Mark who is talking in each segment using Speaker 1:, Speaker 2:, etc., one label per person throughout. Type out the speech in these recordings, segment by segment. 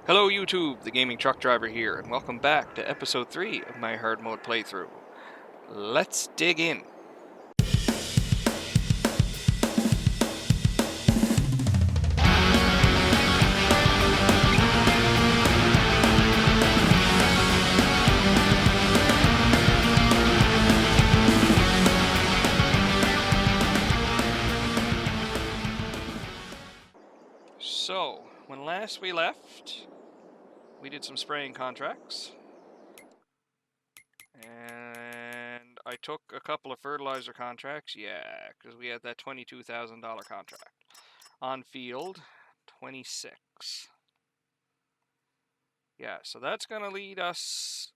Speaker 1: Hello YouTube, the gaming truck driver here, and welcome back to episode 3 of my hard mode playthrough. Let's dig in. So, when last we left, we did some spraying contracts. And I took a couple of fertilizer contracts, yeah, because we had that $22,000 contract. On field, 26. Yeah, so that's going to lead us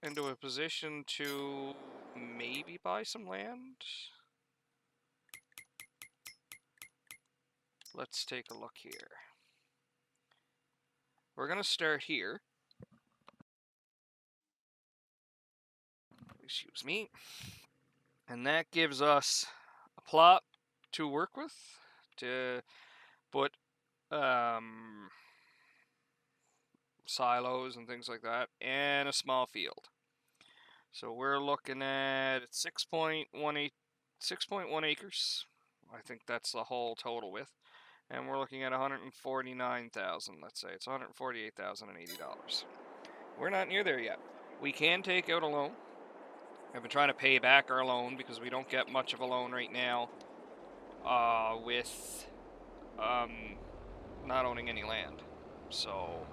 Speaker 1: into a position to maybe buy some land. Let's take a look here. We're going to start here. Excuse me. And that gives us a plot to work with to put silos and things like that, and a small field. So we're looking at 6.1 acres. I think that's the whole total width. And we're looking at $149,000, let's say. It's $148,080. We're not near there yet. We can take out a loan. I've been trying to pay back our loan because we don't get much of a loan right now with not owning any land. So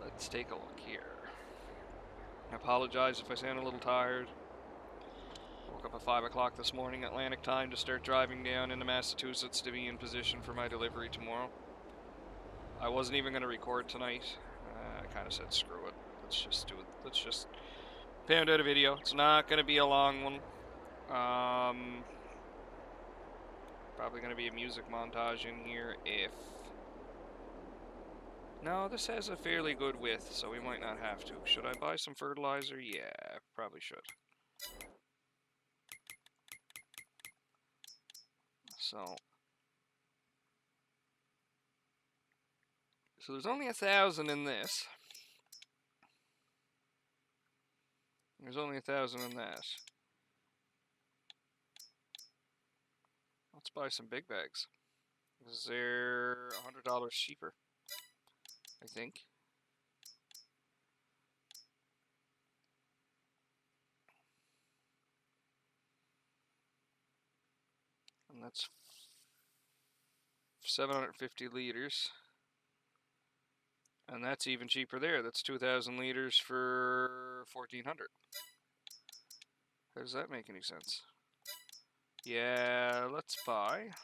Speaker 1: let's take a look here. I apologize if I sound a little tired. Woke up at 5 o'clock this morning Atlantic time to start driving down into Massachusetts to be in position for my delivery tomorrow. I wasn't even going to record tonight. I kind of said screw it. Let's just do it. Let's just pound out a video. It's not going to be a long one. Probably going to be a music montage in here if... No, this has a fairly good width, so we might not have to. Should I buy some fertilizer? Yeah, probably should. So there's only 1,000 in this. There's only 1,000 in that. Let's buy some big bags. They're $100 cheaper, I think. And that's 750 liters. And that's even cheaper there. That's 2,000 liters for 1,400. How does that make any sense? Yeah, let's buy.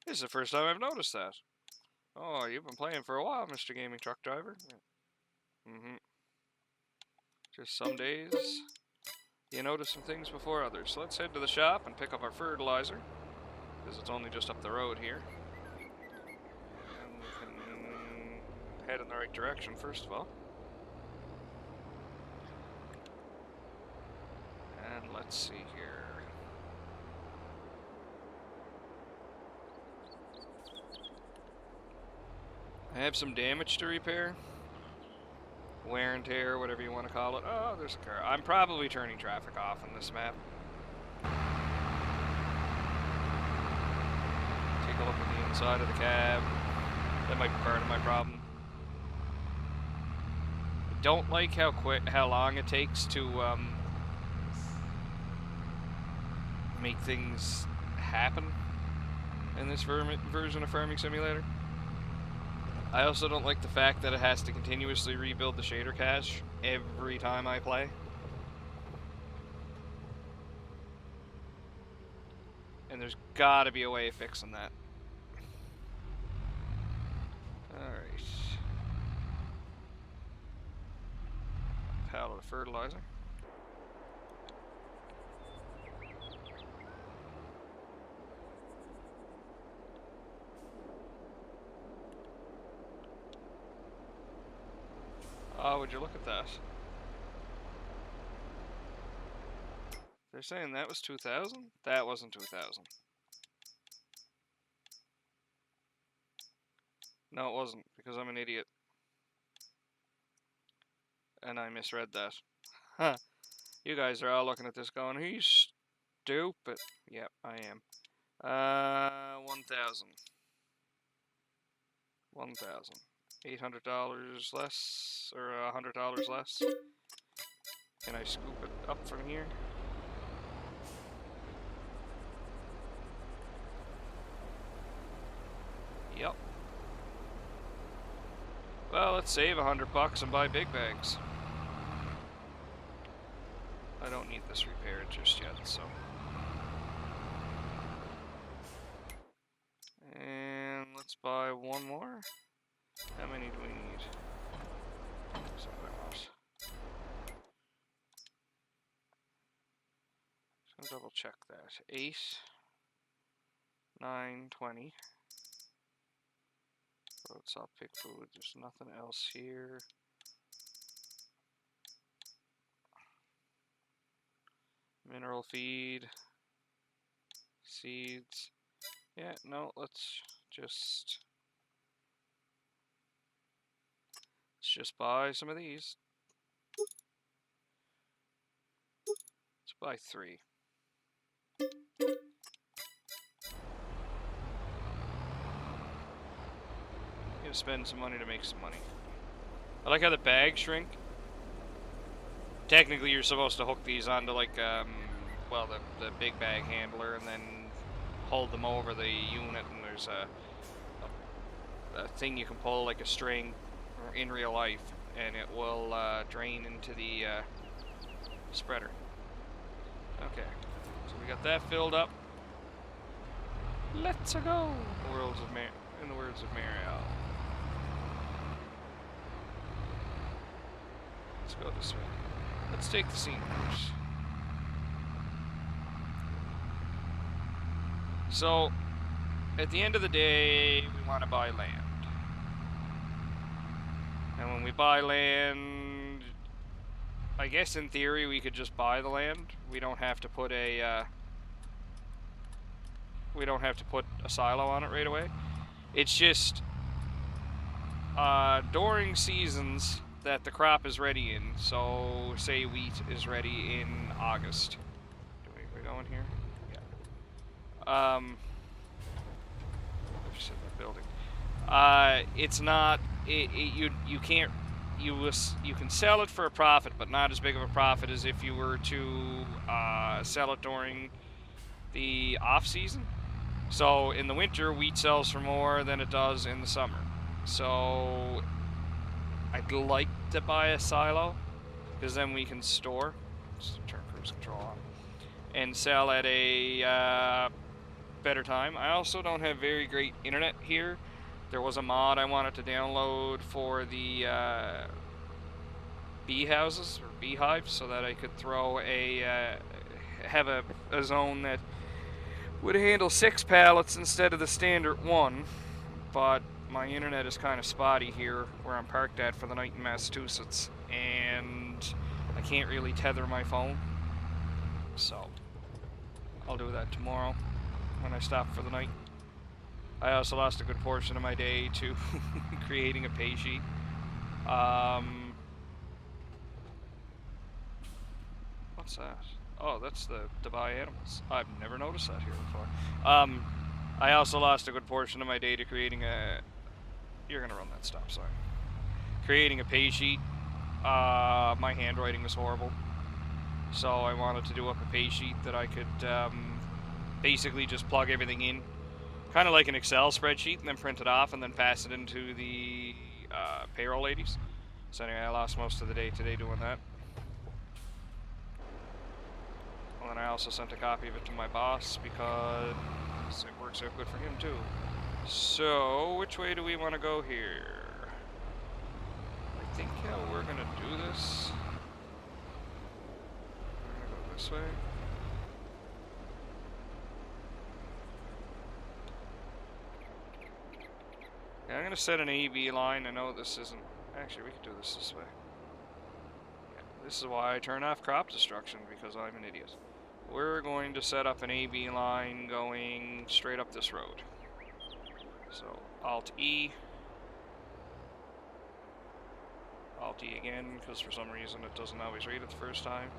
Speaker 1: This is the first time I've noticed that. Oh, you've been playing for a while, Mr. Gaming Truck Driver. Just some days you notice some things before others. So let's head to the shop and pick up our fertilizer, because it's only just up the road here. And we can head in the right direction, first of all. And let's see here. I have some damage to repair. Wear and tear, whatever you want to call it. Oh, there's a car. I'm probably turning traffic off on this map. Take a look at the inside of the cab. That might be part of my problem. I don't like how long it takes to make things happen in this version of Farming Simulator. I also don't like the fact that it has to continuously rebuild the shader cache every time I play. And there's gotta be a way of fixing that. Alright. Pallet of fertilizer. Oh, would you look at that? They're saying that was 2,000? That wasn't 2,000. No, it wasn't, because I'm an idiot. And I misread that. Huh. You guys are all looking at this going, he's stupid. Yep, I am. 1,000. $1,800 less, or $100 less. Can I scoop it up from here? Yep. Well, let's save $100 and buy big bags. I don't need this repaired just yet, so. And let's buy one more. How many do we need? That's what I want. Just gonna double check that. 8, 9, 20. Roadside pig food. There's nothing else here. Mineral feed. Seeds. Yeah, no, let's just buy some of these. Let's buy 3. Gonna spend some money to make some money. I like how the bags shrink. Technically, you're supposed to hook these onto like, well, the big bag handler, and then hold them over the unit. And there's a thing you can pull, like a string, in real life, and it will drain into the spreader. Okay, so we got that filled up. Let's go. In the words of Mario. Let's go this way. Let's take the scene first. So, at the end of the day, we want to buy land. And when we buy land, I guess in theory we could just buy the land. We don't have to put a silo on it right away. It's just during seasons that the crop is ready in. So say wheat is ready in August. We're going here? Yeah. I just hit that building. It's not. You can't. You can sell it for a profit, but not as big of a profit as if you were to sell it during the off season. So in the winter, wheat sells for more than it does in the summer. So I'd like to buy a silo, because then we can store. Just turn cruise control on. And sell at a better time. I also don't have very great internet here. There was a mod I wanted to download for the bee houses, or beehives, so that I could throw have a zone that would handle 6 pallets instead of the standard 1, but my internet is kind of spotty here where I'm parked at for the night in Massachusetts, and I can't really tether my phone, so I'll do that tomorrow when I stop for the night. I also lost a good portion of my day to creating a pay sheet. What's that? Oh, that's to buy animals. I've never noticed that here before. I also lost a good portion of my day to creating a... You're gonna run that stop sign. Creating a pay sheet. My handwriting was horrible. So I wanted to do up a pay sheet that I could basically just plug everything in. Kind of like an Excel spreadsheet, and then print it off and then pass it into the payroll ladies. So anyway, I lost most of the day today doing that. And then I also sent a copy of it to my boss because it works out good for him too. So, which way do we want to go here? I think how we're going to do this. We're going to go this way. Yeah, I'm going to set an AB line. I know this isn't... Actually, we could do this way. Yeah, this is why I turn off crop destruction, because I'm an idiot. We're going to set up an AB line going straight up this road. So, Alt-E, Alt-E again, because for some reason it doesn't always read it the first time.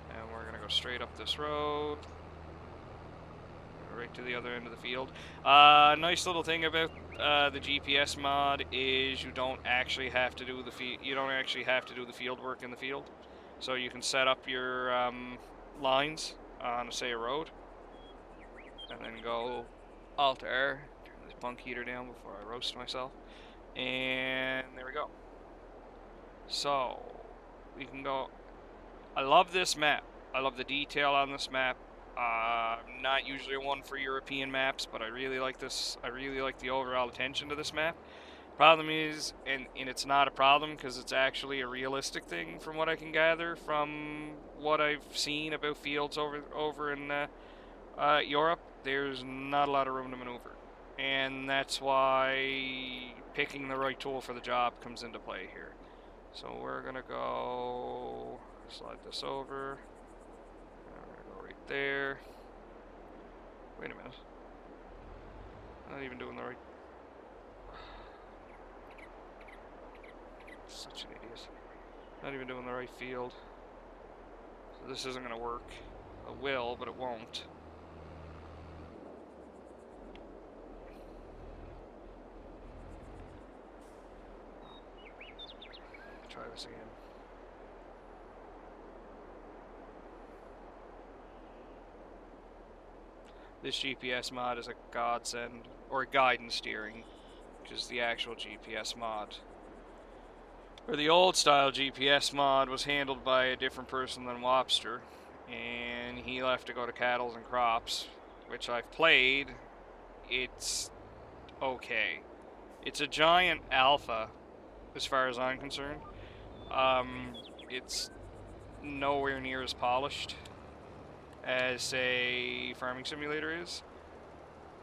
Speaker 1: And we're going to go straight up this road. Right to the other end of the field. Nice little thing about the GPS mod is you don't actually have to do the field work in the field. So you can set up your lines on, say, a road, and then go Alt R, turn this bunk heater down before I roast myself, and there we go. So we can go. I love this map. I love the detail on this map. Not usually one for European maps, but I really like this. I really like the overall attention to this map. Problem is, and it's not a problem because it's actually a realistic thing from what I can gather from what I've seen about fields over in Europe. There's not a lot of room to maneuver, and that's why picking the right tool for the job comes into play here. So we're gonna go slide this over. We're gonna go right there. Wait a minute. I'm not even doing the right. Such an idiot. Not even doing the right field. So this isn't gonna work. It will, but it won't. Try this again. This GPS mod is a godsend, or guidance steering, which is the actual GPS mod. Or the old style GPS mod was handled by a different person than Wobster, and he left to go to Cattles and Crops, which I've played. It's okay. It's a giant alpha, as far as I'm concerned. It's nowhere near as polished as, say, Farming Simulator is.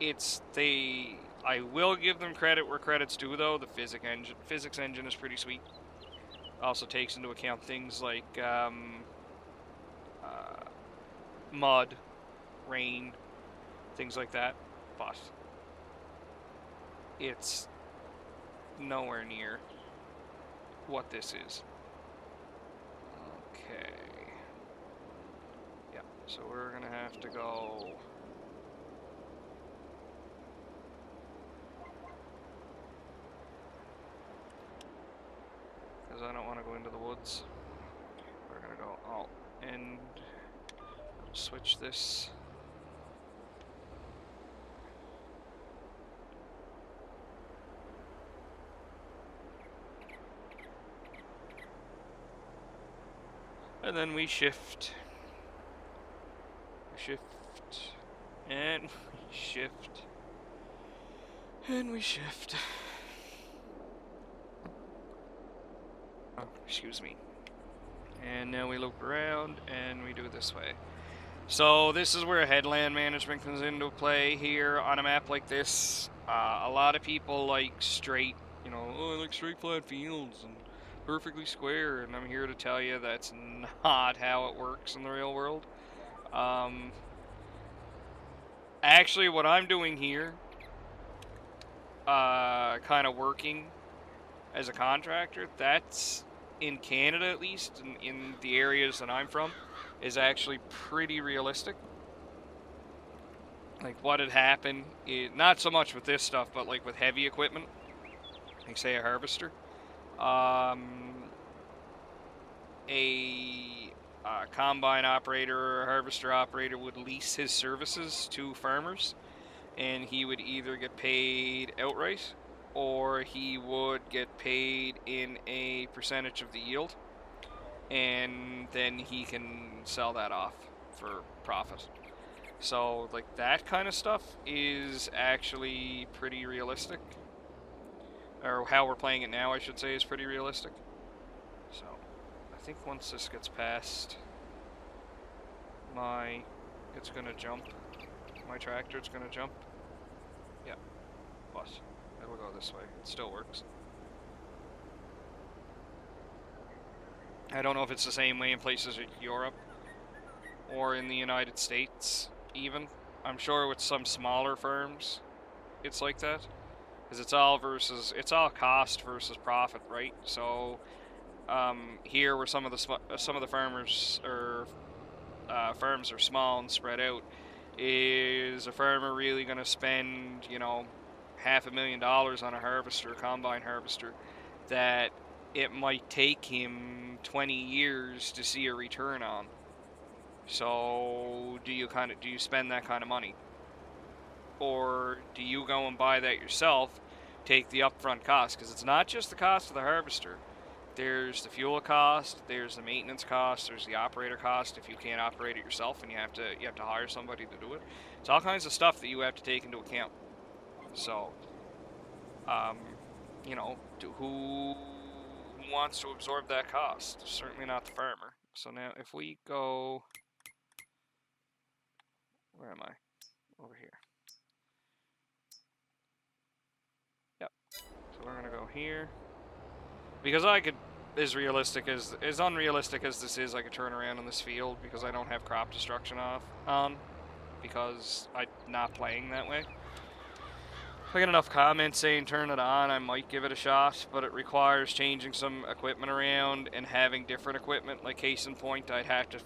Speaker 1: I will give them credit where credit's due, though. The physics engine is pretty sweet. Also takes into account things like mud, rain, things like that, but it's nowhere near what this is. Okay. Yeah, so we're gonna have to go. Because I don't want to go into the woods. We're gonna go Alt and switch this. And then we shift. And we shift. And we shift. Oh, excuse me. And now we loop around and we do it this way. So this is where headland management comes into play here on a map like this. A lot of people like straight, I like straight flat fields and perfectly square, and I'm here to tell you that's not how it works in the real world. Actually, what I'm doing here, kind of working as a contractor, that's in Canada at least, in the areas that I'm from, is actually pretty realistic. Like what had happened, not so much with this stuff, but like with heavy equipment, like say a harvester. A combine operator or a harvester operator would lease his services to farmers, and he would either get paid outright or he would get paid in a percentage of the yield, and then he can sell that off for profit. So like that kind of stuff is actually pretty realistic, or how we're playing it now I should say is pretty realistic. So I think once this gets past it's gonna jump. My tractor, it's gonna jump. Yeah, but it'll go this way. It still works. I don't know if it's the same way in places like Europe or in the United States even. I'm sure with some smaller firms it's like that, because it's all cost versus profit, right? So here where some of the farmers or farms are small and spread out, is a farmer really going to spend, you know, $500,000 on a harvester, combine harvester, that it might take him 20 years to see a return on? So do you spend that kind of money, or do you go and buy that yourself, take the upfront cost? Because it's not just the cost of the harvester. There's the fuel cost, there's the maintenance cost, there's the operator cost if you can't operate it yourself and you have to hire somebody to do it. It's all kinds of stuff that you have to take into account. So, um, you know, who wants to absorb that cost? Certainly not the farmer. So now if we go, where am I? Over here. Yep. So we're gonna go here. Because I could, as unrealistic as this is, I could turn around in this field because I don't have crop destruction on, because I'm not playing that way. If I get enough comments saying turn it on, I might give it a shot, but it requires changing some equipment around and having different equipment. Like case in point, I'd have to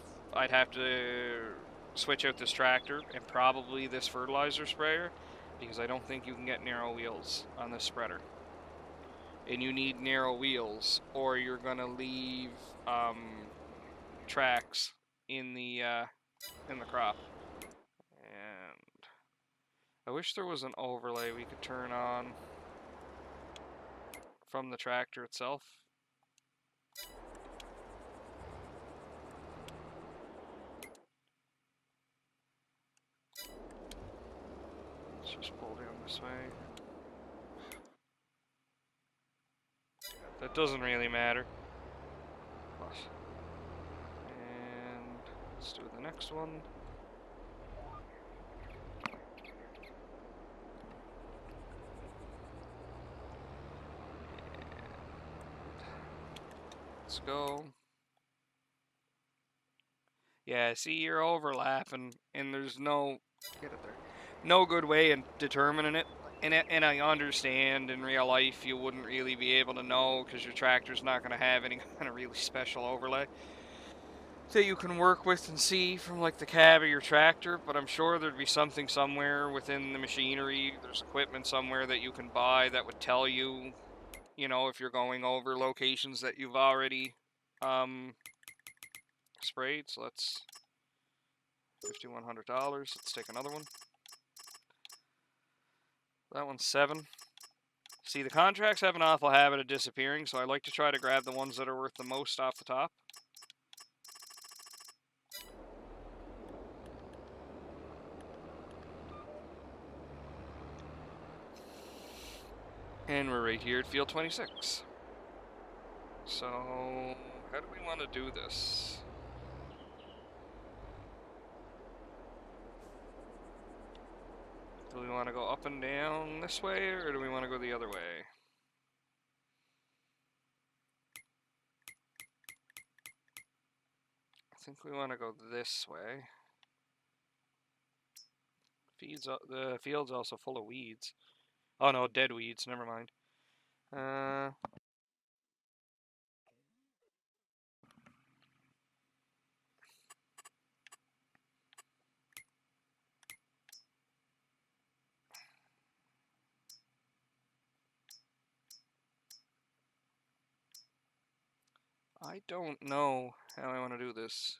Speaker 1: switch out this tractor and probably this fertilizer sprayer, because I don't think you can get narrow wheels on this spreader. And you need narrow wheels, or you're gonna leave tracks in the crop. And I wish there was an overlay we could turn on from the tractor itself. Let's just pull down this way. That doesn't really matter. And let's do the next one. Let's go. Yeah, see, you're overlapping, and there's no, get it there, no good way in determining it. And I understand in real life you wouldn't really be able to know because your tractor's not going to have any kind of really special overlay that you can work with and see from like the cab of your tractor, but I'm sure there'd be something somewhere within the machinery. There's equipment somewhere that you can buy that would tell you, you know, if you're going over locations that you've already sprayed. So let's $5,100. Let's take another one. That one's 7. See, the contracts have an awful habit of disappearing, so I like to try to grab the ones that are worth the most off the top. And we're right here at field 26. So, how do we want to do this? Do we want to go up and down this way, or do we want to go the other way? I think we want to go this way. The field's also full of weeds. Oh no, dead weeds, never mind. I don't know how I want to do this.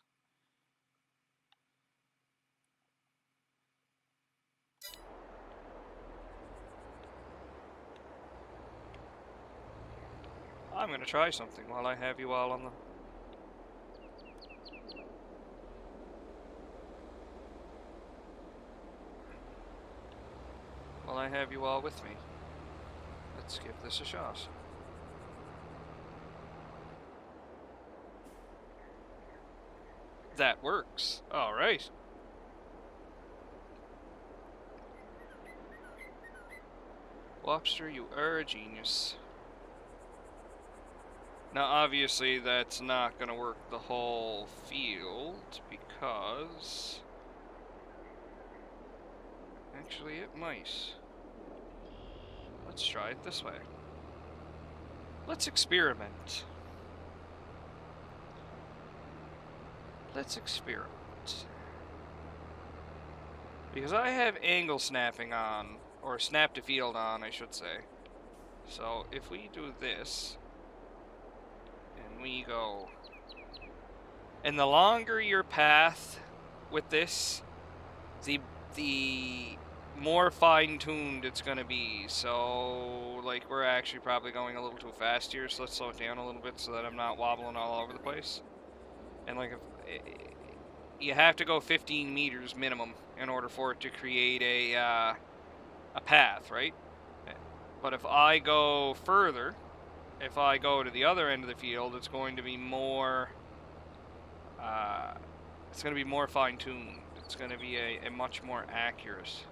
Speaker 1: I'm going to try something while I have you all on the... While I have you all with me. Let's give this a shot. That works. Alright. Lobster, you are a genius. Now, obviously, that's not going to work the whole field, because... Actually, it might. Let's try it this way. Let's experiment. Let's experiment. Because I have angle snapping on, or snap to field on, I should say. So if we do this, and we go, and the longer your path with this, the more fine-tuned it's going to be. So, like, we're actually probably going a little too fast here, so let's slow it down a little bit so that I'm not wobbling all over the place. And, like, you have to go 15 meters minimum in order for it to create a path, right? But if I go further, if I go to the other end of the field, it's going to be more, fine-tuned. It's going to be a much more accurate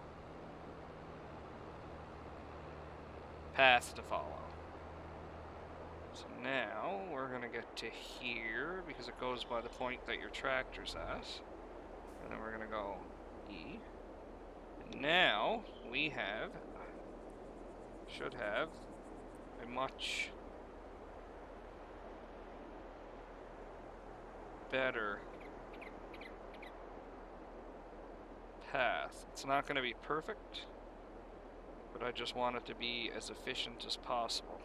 Speaker 1: path to follow. So now we're going to get to here because it goes by the point that your tractor's at. And then we're going to go E. And now we should have a much better path. It's not going to be perfect, but I just want it to be as efficient as possible.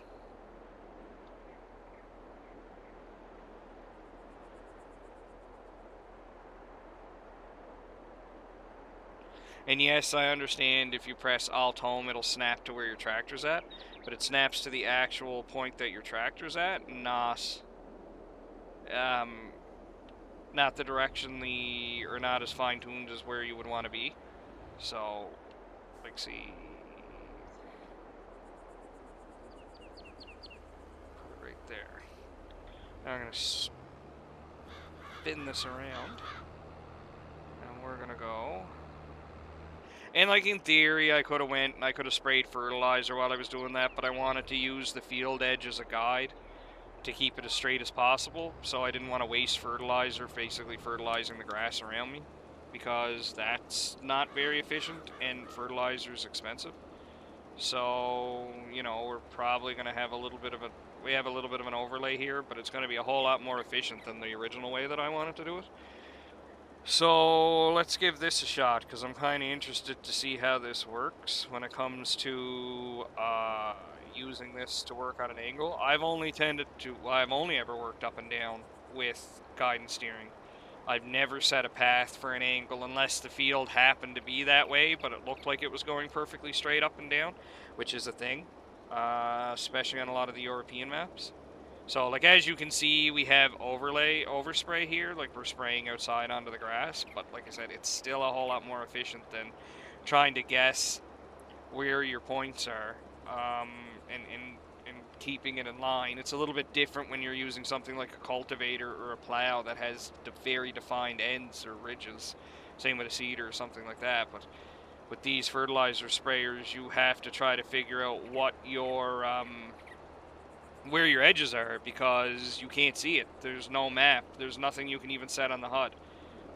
Speaker 1: And yes, I understand if you press Alt Home, it'll snap to where your tractor's at, but it snaps to the actual point that your tractor's at, not the direction or not as fine-tuned as where you would want to be. So, like, see, put it right there. Now I'm gonna spin this around, and we're gonna go. And, like, in theory, I could have went and I could have sprayed fertilizer while I was doing that, but I wanted to use the field edge as a guide to keep it as straight as possible, so I didn't want to waste fertilizer, basically fertilizing the grass around me, because that's not very efficient, and fertilizer is expensive. So, you know, we're probably going to have a little bit of an overlay here, but it's going to be a whole lot more efficient than the original way that I wanted to do it. So let's give this a shot, because I'm kind of interested to see how this works when it comes to using this to work on an angle. I've only ever worked up and down with guidance steering. I've never set a path for an angle unless the field happened to be that way, but it looked like it was going perfectly straight up and down, which is a thing, especially on a lot of the European maps. So, like, as you can see, we have overspray here, like we're spraying outside onto the grass, but like I said, it's still a whole lot more efficient than trying to guess where your points are, and keeping it in line. It's a little bit different when you're using something like a cultivator or a plow that has very defined ends or ridges. Same with a seeder or something like that, but with these fertilizer sprayers, you have to try to figure out what your, where your edges are, because you can't see it. There's no map. There's nothing you can even set on the HUD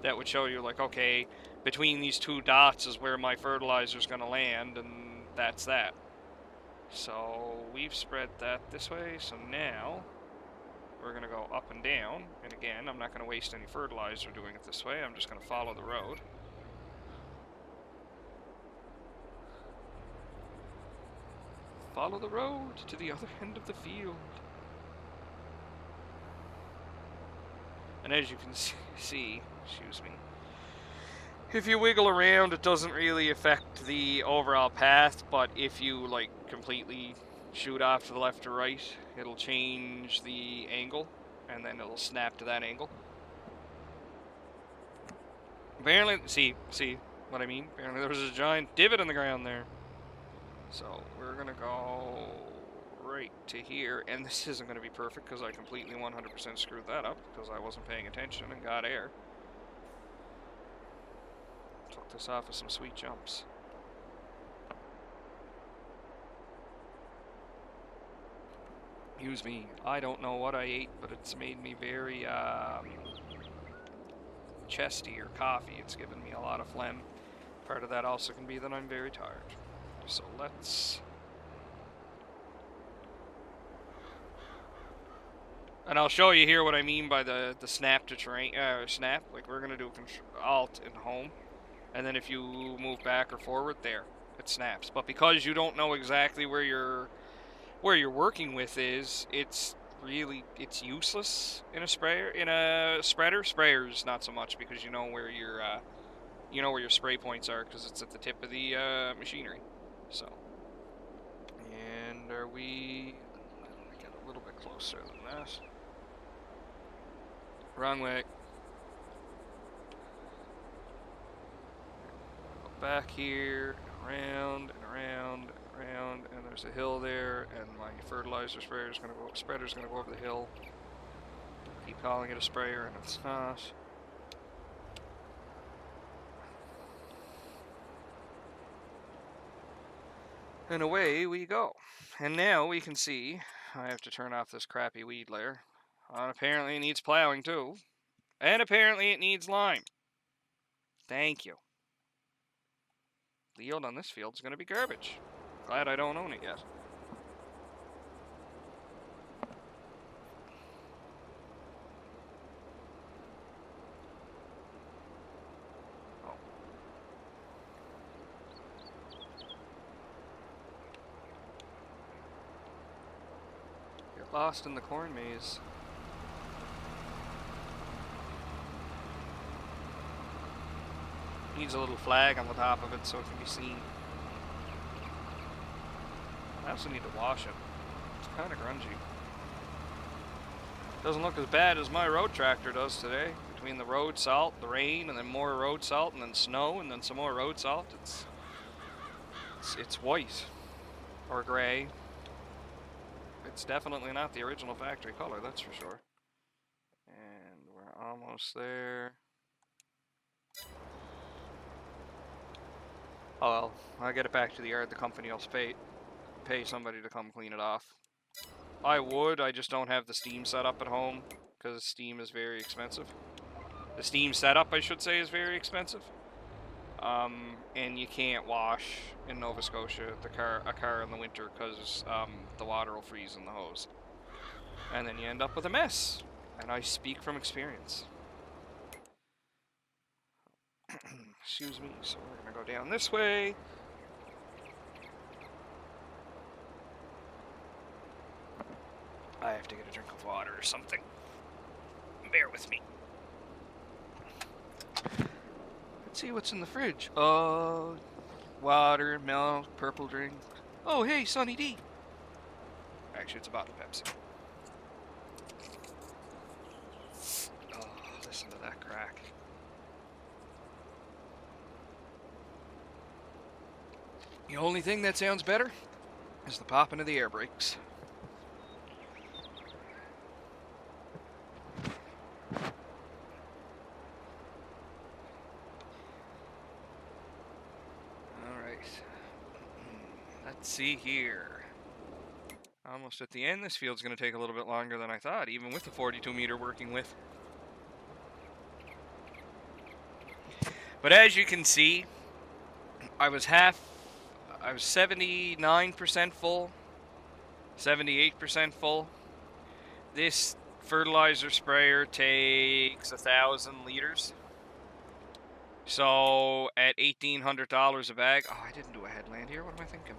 Speaker 1: that would show you, like, okay, between these two dots is where my fertilizer's going to land, and that's that. So we've spread that this way, so now we're going to go up and down, and again, I'm not going to waste any fertilizer doing it this way. I'm just going to follow the road. Follow the road to the other end of the field. And as you can see, excuse me, if you wiggle around, it doesn't really affect the overall path, but if you, like, completely shoot off to the left or right, it'll change the angle, and then it'll snap to that angle. Apparently, see what I mean? Apparently there was a giant divot in the ground there. So we're going to go right to here, and this isn't going to be perfect because I completely 100% screwed that up because I wasn't paying attention and got air. Took this off with some sweet jumps. Excuse me, I don't know what I ate, but it's made me very chesty, or coffee. It's given me a lot of phlegm. Part of that also can be that I'm very tired. So let's... And I'll show you here what I mean by the snap to terrain, snap. Like we're gonna do Alt and home, and then if you move back or forward, there, it snaps. But because you don't know exactly where you're working with is, it's useless in a sprayer, in a spreader. Sprayers not so much, because you know where your spray points are, because it's at the tip of the machinery. So, and are we? Let me get a little bit closer than that. Wrong way. Go back here, around and around and around, and there's a hill there, and my fertilizer spreader's gonna go. Spreader's gonna go over the hill. Keep calling it a sprayer, and it's not. And away we go. And now we can see, I have to turn off this crappy weed layer. Apparently it needs plowing too. And apparently it needs lime. Thank you. The yield on this field is going to be garbage. Glad I don't own it yet. Oh. Get lost in the corn maze. Needs a little flag on the top of it so it can be seen. I also need to wash it. It's kind of grungy. Doesn't look as bad as my road tractor does today. Between the road salt, the rain, and then more road salt, and then snow, and then some more road salt, it's white or gray. It's definitely not the original factory color, that's for sure. And we're almost there. Oh well, I'll get it back to the yard. The company will pay somebody to come clean it off. I would, I just don't have the steam set up at home, because steam is very expensive. The steam setup, I should say, is very expensive. And you can't wash in Nova Scotia a car in the winter, because the water will freeze in the hose. And then you end up with a mess. And I speak from experience. Excuse me, so we're gonna go down this way. I have to get a drink of water or something. Bear with me. Let's see what's in the fridge. Water, milk, purple drink. Oh, hey, Sunny D. Actually, it's a bottle of Pepsi. Oh, listen to that crack. The only thing that sounds better is the popping of the air brakes. Alright. Let's see here. Almost at the end. This field's going to take a little bit longer than I thought, even with the 42 meter working with. But as you can see, I was 79% full, 78% full. This fertilizer sprayer takes 1,000 liters. So at $1,800 a bag, oh, I didn't do a headland here. What am I thinking?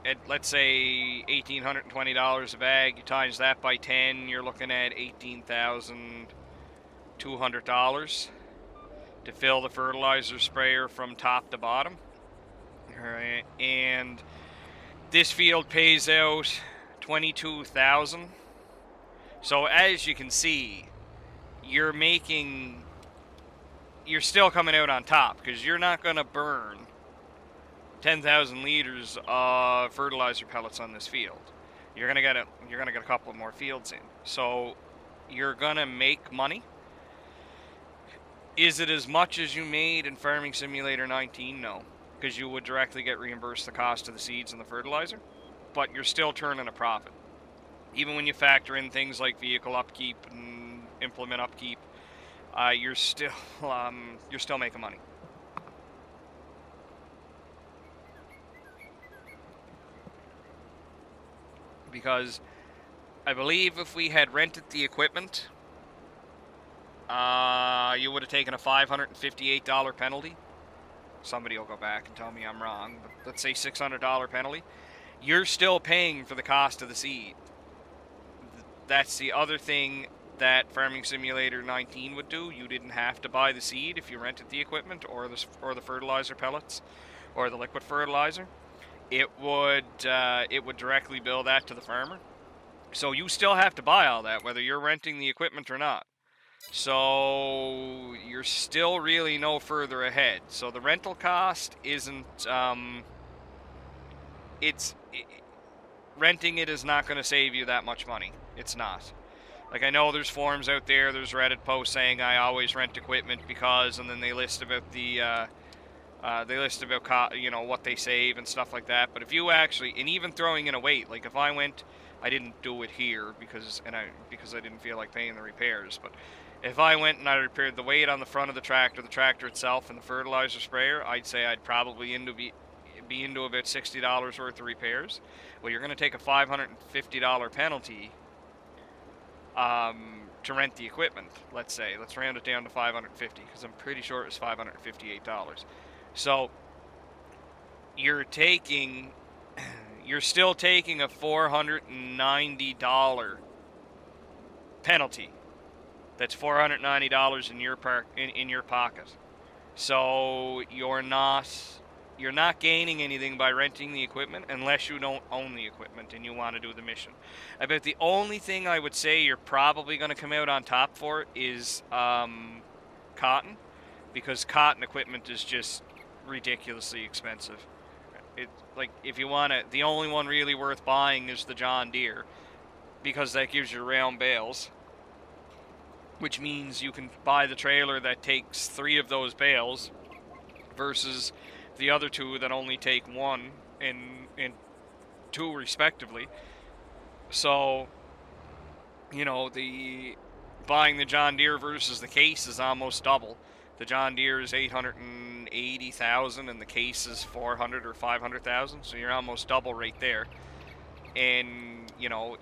Speaker 1: At let's say $1,820 a bag, you times that by 10, you're looking at $18,200 to fill the fertilizer sprayer from top to bottom. Alright, and this field pays out $22,000. So as you can see, you're still coming out on top, because you're not going to burn 10,000 liters of fertilizer pellets on this field. You're going to get a couple more fields in. So you're going to make money. Is it as much as you made in Farming Simulator 19? No, because you would directly get reimbursed the cost of the seeds and the fertilizer, but you're still turning a profit. Even when you factor in things like vehicle upkeep and implement upkeep, you're still making money. Because I believe if we had rented the equipment, you would have taken a $558 penalty. Somebody will go back and tell me I'm wrong, but let's say $600 penalty. You're still paying for the cost of the seed. That's the other thing that Farming Simulator 19 would do. You didn't have to buy the seed if you rented the equipment or the fertilizer pellets or the liquid fertilizer. It would directly bill that to the farmer. So you still have to buy all that, whether you're renting the equipment or not. So you're still really no further ahead. So the rental cost isn't. Renting it is not going to save you that much money. It's not. Like, I know there's forums out there, there's Reddit posts saying I always rent equipment because, and then they list about what they save and stuff like that. But if you actually, and even throwing in a weight, like if I went, I didn't do it here because I didn't feel like paying the repairs. But if I went and I repaired the weight on the front of the tractor itself, and the fertilizer sprayer, I'd say I'd probably be into about $60 worth of repairs. Well, you're going to take a $550 penalty to rent the equipment. Let's round it down to $550 because I'm pretty sure it was $558. So you're still taking a $490 penalty. That's $490 in your pocket. So you're not gaining anything by renting the equipment unless you don't own the equipment and you want to do the mission. I bet the only thing I would say you're probably going to come out on top for is cotton, because cotton equipment is just ridiculously expensive. If you want it, the only one really worth buying is the John Deere, because that gives you round bales, which means you can buy the trailer that takes 3 of those bales versus the other 2 that only take 1 and 2 respectively. So, the buying the John Deere versus the case is almost double. The John Deere is $880,000 and the case is $400,000 or $500,000, so you're almost double right there. And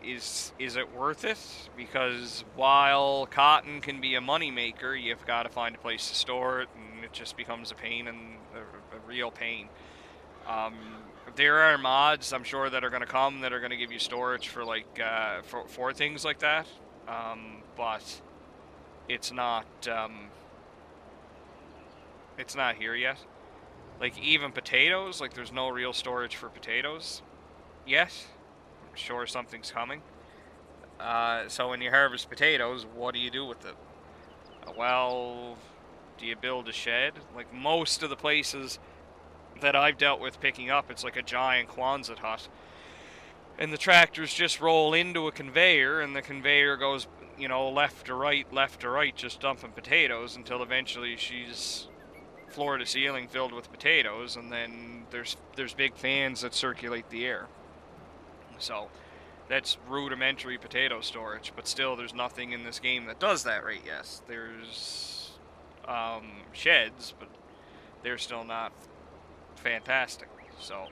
Speaker 1: is it worth it? Because while cotton can be a money maker, you've got to find a place to store it, and it just becomes a pain, and a real pain. There are mods, I'm sure, that are going to come that are going to give you storage for for things like that, but it's not here yet. Like, even potatoes, there's no real storage for potatoes yet. I'm sure something's coming. So when you harvest potatoes, what do you do with it? Well, do you build a shed? Like most of the places that I've dealt with picking up, it's like a giant Quonset hut. And the tractors just roll into a conveyor, and the conveyor goes, left to right, just dumping potatoes until eventually she's floor to ceiling filled with potatoes, and then there's big fans that circulate the air. So that's rudimentary potato storage, but still there's nothing in this game that does that right yet. There's sheds, but they're still not fantastic. So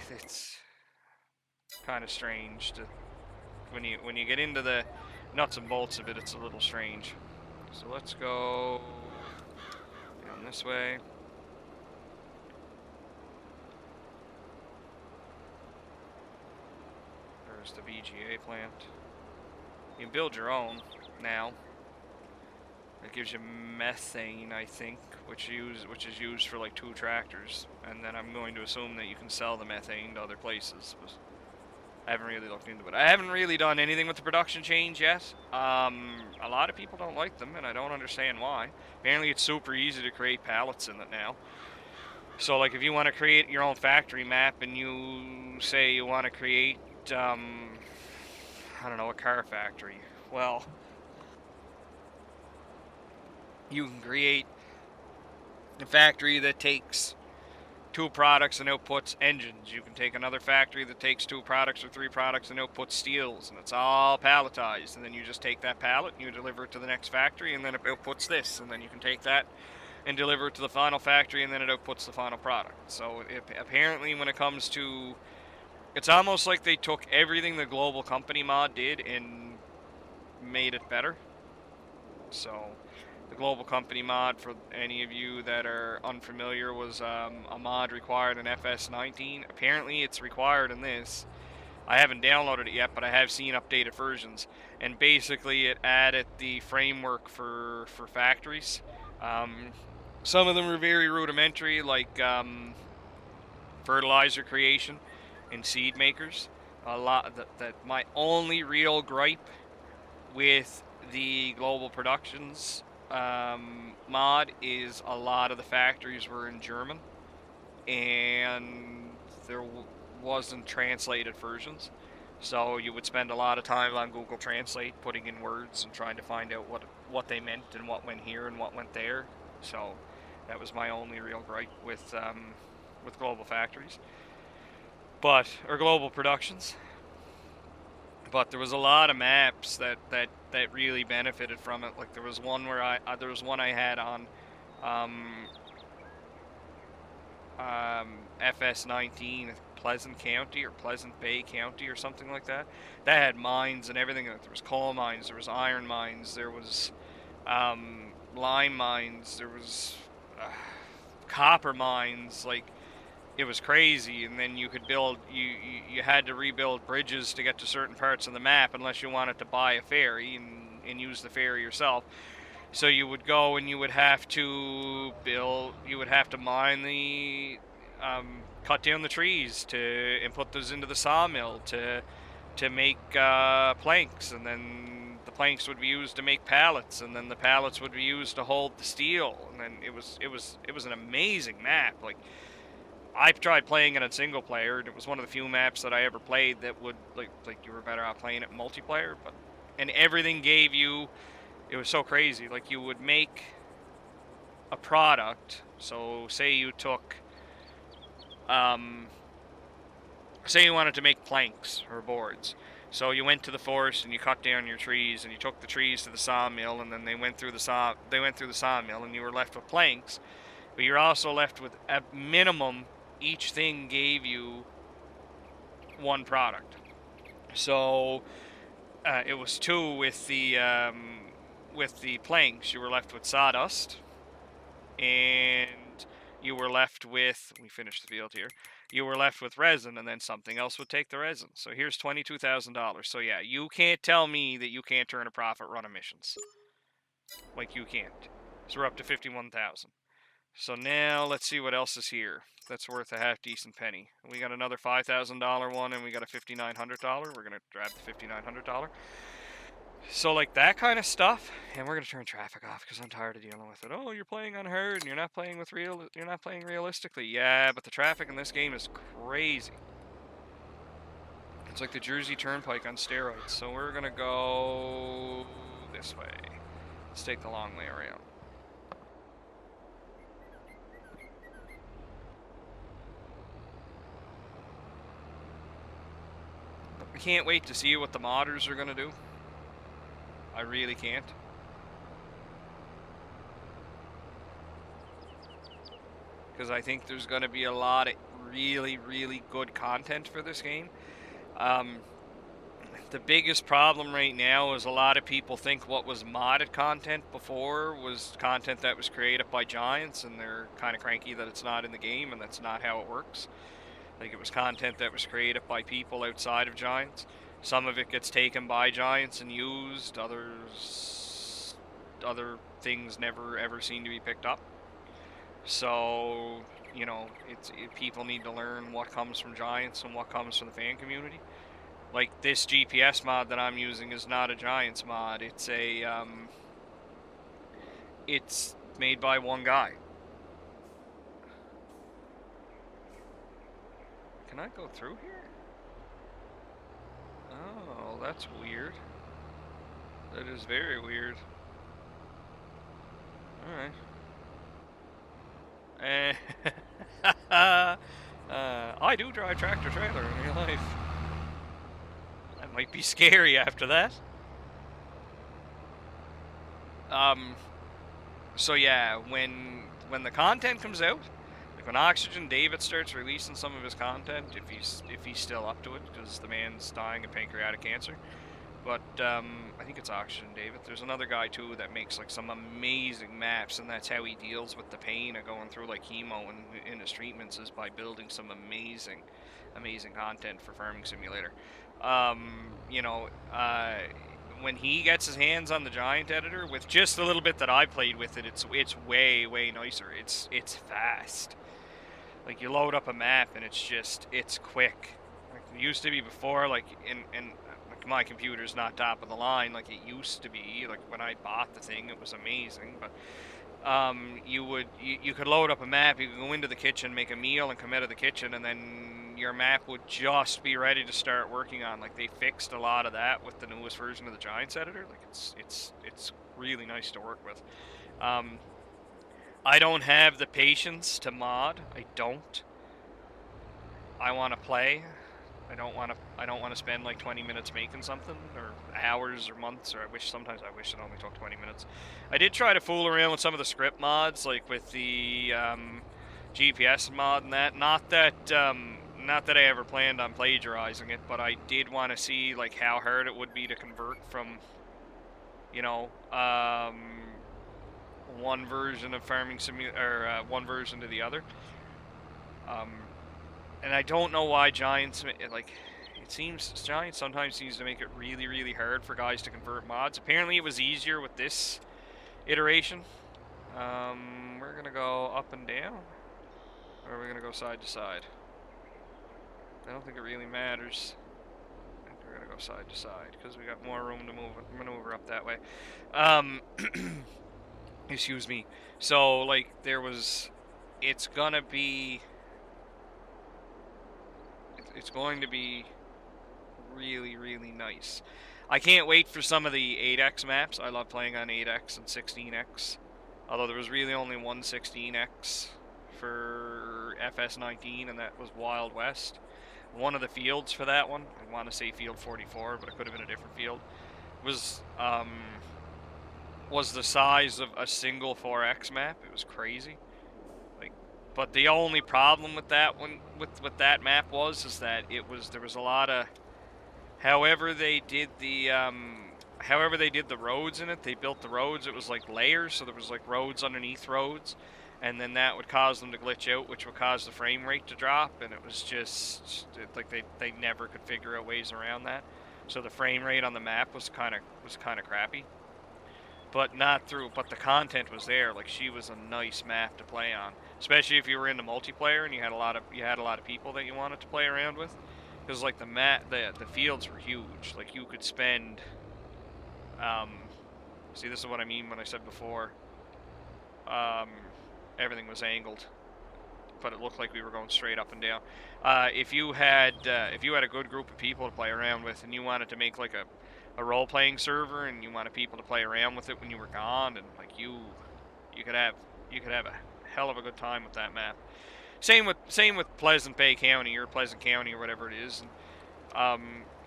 Speaker 1: it's kind of strange to when you get into the nuts and bolts of it. It's a little strange. So let's go down this way. There's the VGA plant. You can build your own now. It gives you methane, I think, which is used for like 2 tractors, and then I'm going to assume that you can sell the methane to other places. But I haven't really looked into it. I haven't really done anything with the production chains yet. A lot of people don't like them, and I don't understand why. Apparently it's super easy to create pallets in it now. So like if you want to create your own factory map and you say you want to create, I don't know, a car factory. Well, you can create a factory that takes 2 products and outputs engines. You can take another factory that takes 2 products or 3 products and outputs steels, and it's all palletized. And then you just take that pallet and you deliver it to the next factory, and then it outputs this. And then you can take that and deliver it to the final factory, and then it outputs the final product. So apparently when it comes to, it's almost like they took everything the Global Company mod did and made it better. So the Global Company mod, for any of you that are unfamiliar, was a mod required in FS19. Apparently it's required in this. I haven't downloaded it yet, but I have seen updated versions. And basically it added the framework for factories. Some of them are very rudimentary, like fertilizer creation and seed makers. A lot that my only real gripe with the Global Productions mod is a lot of the factories were in German, and there wasn't translated versions. So you would spend a lot of time on Google Translate putting in words and trying to find out what they meant and what went here and what went there. So that was my only real gripe with Global Factories, or Global Productions. But there was a lot of maps that really benefited from it. Like there was one where I had on FS19, Pleasant County or Pleasant Bay County or something like that. That had mines and everything. There was coal mines, there was iron mines, there was lime mines, there was copper mines. Like, it was crazy. And then you could build, you had to rebuild bridges to get to certain parts of the map unless you wanted to buy a ferry and use the ferry yourself. So you would go and you would have to mine the, cut down the trees and put those into the sawmill to make planks, and then the planks would be used to make pallets, and then the pallets would be used to hold the steel, and then it was an amazing map. Like, I've tried playing it on single player, and it was one of the few maps that I ever played that would like you were better off playing it multiplayer. And everything gave you. It was so crazy. Like, you would make a product. So say you took, say you wanted to make planks or boards. So you went to the forest and you cut down your trees, and you took the trees to the sawmill, and then they went through the sawmill, and you were left with planks. But you're also left with, at minimum, each thing gave you one product. So it was 2 with the planks. You were left with sawdust, and you were left with, we finished the field here, you were left with resin, and then something else would take the resin. So here's $22,000. So yeah, you can't tell me that you can't turn a profit run emissions. Like, you can't. So we're up to 51,000. So now let's see what else is here that's worth a half decent penny. We got another $5,000 one, and we got a $5,900. We're gonna grab the $5,900. So, like, that kind of stuff, and we're gonna turn traffic off because I'm tired of dealing with it. Oh, you're playing on hard, and you're not playing realistically. Yeah, but the traffic in this game is crazy. It's like the Jersey Turnpike on steroids. So we're gonna go this way. Let's take the long way around. I can't wait to see what the modders are gonna do. I really can't. Because I think there's going to be a lot of really, really good content for this game. The biggest problem right now is a lot of people think what was modded content before was content that was created by Giants, and they're kind of cranky that it's not in the game, and that's not how it works. Like, it was content that was created by people outside of Giants. Some of it gets taken by Giants and used. Other things never ever seem to be picked up. So, you know, people need to learn what comes from Giants and what comes from the fan community. Like, this GPS mod that I'm using is not a Giants mod. It's it's made by one guy. Can I go through here? Oh, that's weird. That is very weird. Alright. I do drive tractor trailer in real life. That might be scary after that. So yeah, when when the content comes out, like when Oxygen David starts releasing some of his content, if he's still up to it, because the man's dying of pancreatic cancer. But I think it's Oxygen David. There's another guy too that makes like some amazing maps, and that's how he deals with the pain of going through like chemo and in his treatments, is by building some amazing content for Farming Simulator. You know, when he gets his hands on the Giant editor, with just a little bit that I played with it, it's way nicer. It's fast. Like you load up a map and it's quick. Like it used to be before, like in my computer's not top of the line like it used to be. Like when I bought the thing, it was amazing. But you could load up a map, you could go into the kitchen, make a meal, and come out of the kitchen, and then your map would just be ready to start working on. Like they fixed a lot of that with the newest version of the Giants editor. Like it's really nice to work with. I don't have the patience to mod. I don't. I want to play. I don't want to spend like 20 minutes making something, or hours or months, or sometimes I wish it only took 20 minutes. I did try to fool around with some of the script mods, like with the GPS mod and that. Not that I ever planned on plagiarizing it, but I did want to see like how hard it would be to convert from, you know, one version of Farming Simulator, or one version to the other. And I don't know why Giants, like, it seems Giants sometimes seems to make it really hard for guys to convert mods. Apparently it was easier with this iteration. We're gonna go up and down, or we're gonna go side to side. I don't think it really matters. I think we're gonna go side to side because we got more room to maneuver up that way. Excuse me. So like it's going to be really nice. I can't wait for some of the 8X maps. I love playing on 8X and 16X. Although there was really only one 16X for FS19, and that was Wild West. One of the fields for that one, I want to say field 44, but it could have been a different field, was the size of a single 4X map. It was crazy. Like, but the only problem with that one, with that map is that there was a lot of, however they did the roads in it, they built the roads, it was like layers, so there was like roads underneath roads, and then that would cause them to glitch out, which would cause the frame rate to drop, and it was just like they never could figure out ways around that. So the frame rate on the map was kind of crappy. But the content was there. Like, she was a nice map to play on, especially if you were into multiplayer and you had a lot of people that you wanted to play around with, because like the fields were huge. Like you could spend see, this is what I mean when I said before everything was angled, but it looked like we were going straight up and down. If you had a good group of people to play around with, and you wanted to make like a role-playing server, and you wanted people to play around with it when you were gone, and like you could have a hell of a good time with that map. Same with Pleasant Bay County, or Pleasant County, or whatever it is. And,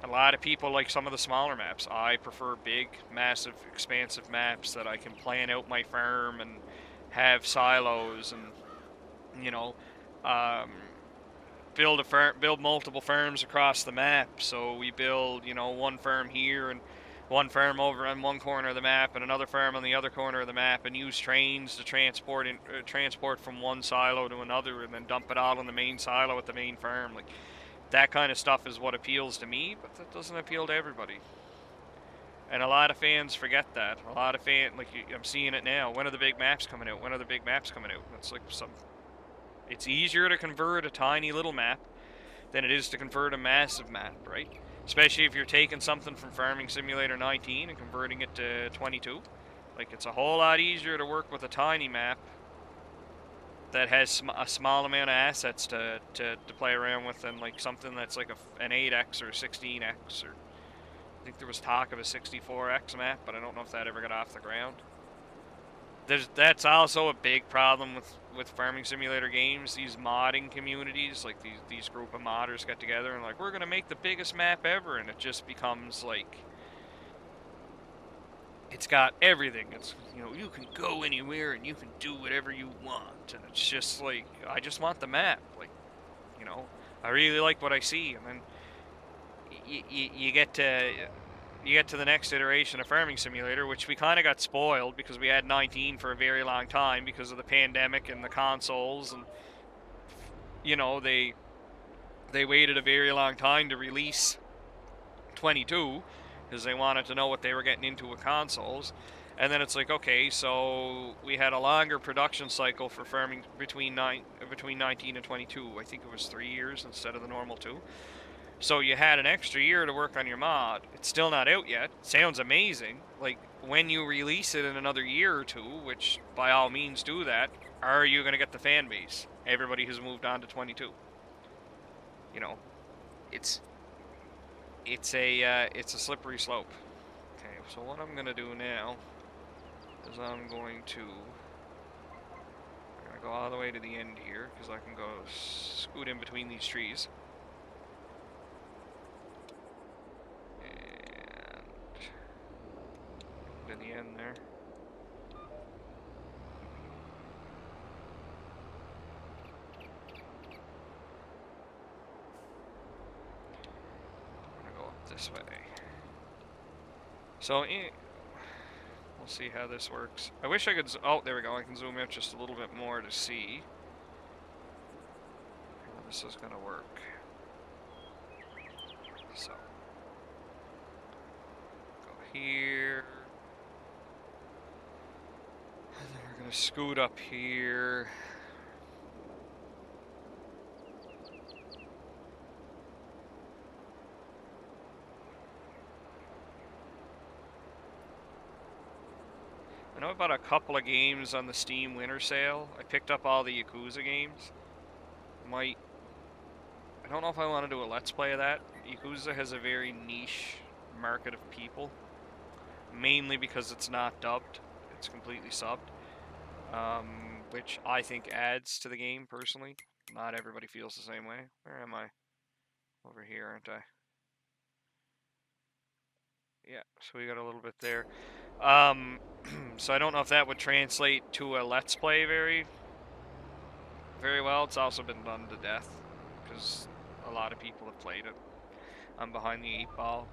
Speaker 1: a lot of people like some of the smaller maps. I prefer big, massive, expansive maps that I can plan out my farm and have silos, and you know, build multiple farms across the map. So we build, you know, one farm here and one farm over on one corner of the map and another farm on the other corner of the map, and use trains to transport from one silo to another, and then dump it all in the main silo at the main farm. Like, that kind of stuff is what appeals to me, but that doesn't appeal to everybody. And a lot of fans forget that. A lot of I'm seeing it now. When are the big maps coming out? When are the big maps coming out? It's like it's easier to convert a tiny little map than it is to convert a massive map, right? Especially if you're taking something from Farming Simulator 19 and converting it to 22. Like, it's a whole lot easier to work with a tiny map that has a small amount of assets to play around with, than like something that's like an 8X or 16X, or I think there was talk of a 64X map, but I don't know if that ever got off the ground. That's also a big problem with Farming Simulator games. These modding communities, like these group of modders get together and like, we're gonna make the biggest map ever, and it just becomes like It's got everything. It's, you know, you can go anywhere and you can do whatever you want. And it's just like, I just want the map. Like, you know, I really like what I see. And then you get to the next iteration of Farming Simulator, which we kind of got spoiled because we had 19 for a very long time because of the pandemic and the consoles, and you know they waited a very long time to release 22 because they wanted to know what they were getting into with consoles. And then it's like, okay, so we had a longer production cycle for farming between 19 and 22. I think it was 3 years instead of the normal 2. So you had an extra year to work on your mod. It's still not out yet. Sounds amazing. Like, when you release it in another year or two, which by all means do that, are you going to get the fan base? Everybody has moved on to 22. You know, it's it's a slippery slope. Okay, so what I'm going to do now is I'm going to go all the way to the end here because I can go scoot in between these trees. To the end there. I'm gonna go up this way. So we'll see how this works. I wish I could. Oh, there we go. I can zoom out just a little bit more to see how this is gonna work. So go here. And then we're gonna scoot up here. I know about a couple of games on the Steam Winter Sale. I picked up all the Yakuza games. I don't know if I want to do a Let's Play of that. Yakuza has a very niche market of people. Mainly because it's not dubbed. It's completely subbed. Which I think adds to the game, personally. Not everybody feels the same way. Where am I? Over here, aren't I? Yeah, so we got a little bit there. So I don't know if that would translate to a Let's Play very well. It's also been done to death because a lot of people have played it. I'm behind the 8 ball.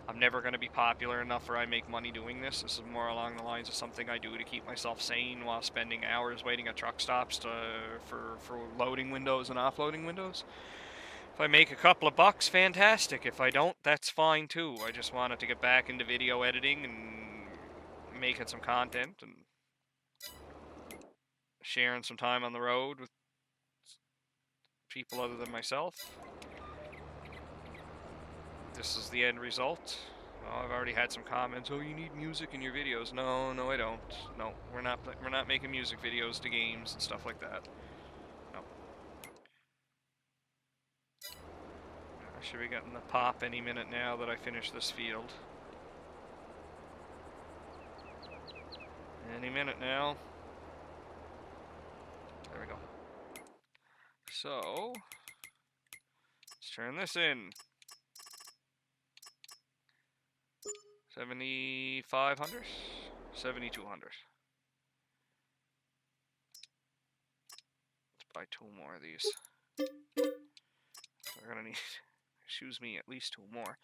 Speaker 1: I'm never going to be popular enough where I make money doing this. This is more along the lines of something I do to keep myself sane while spending hours waiting at truck stops for loading windows and offloading windows. If I make a couple of bucks, fantastic. If I don't, that's fine too. I just wanted to get back into video editing and making some content and sharing some time on the road with people other than myself. This is the end result. Oh, I've already had some comments. Oh, you need music in your videos. No, I don't. No, we're not making music videos to games and stuff like that. No. I should be getting the pop any minute now that I finish this field. Any minute now. There we go. So, let's turn this in. 7,500? 7,200. Let's buy 2 more of these. We're gonna need, excuse me, at least 2 more.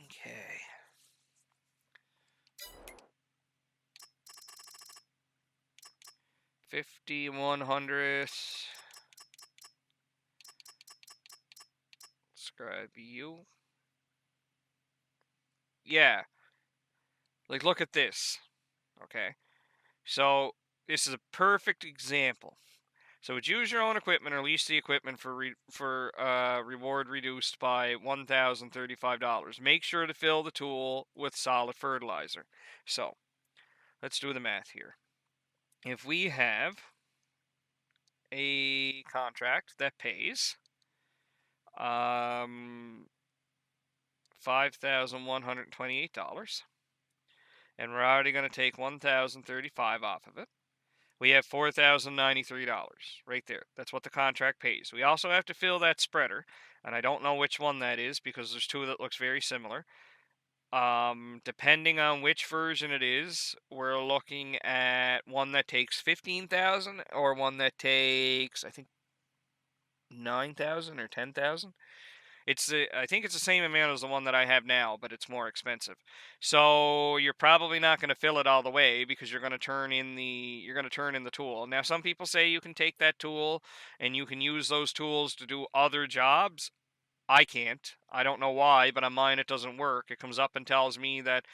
Speaker 1: Okay. $5,100. Subscribe you. Yeah. Like, look at this. Okay. So, this is a perfect example. So, it's use your own equipment or lease the equipment for reward reduced by $1,035. Make sure to fill the tool with solid fertilizer. So, let's do the math here. If we have a contract that pays $5,128, and we're already going to take $1,035 off of it. We have $4,093 right there. That's what the contract pays. We also have to fill that spreader, and I don't know which one that is because there's two that looks very similar. Depending on which version it is, we're looking at one that takes 15,000 or one that takes, I think, 9,000 or 10,000. I think it's the same amount as the one that I have now, but it's more expensive. So you're probably not going to fill it all the way because you're going to turn in the tool. Now some people say you can take that tool and you can use those tools to do other jobs. I can't. I don't know why, but on mine it doesn't work. It comes up and tells me that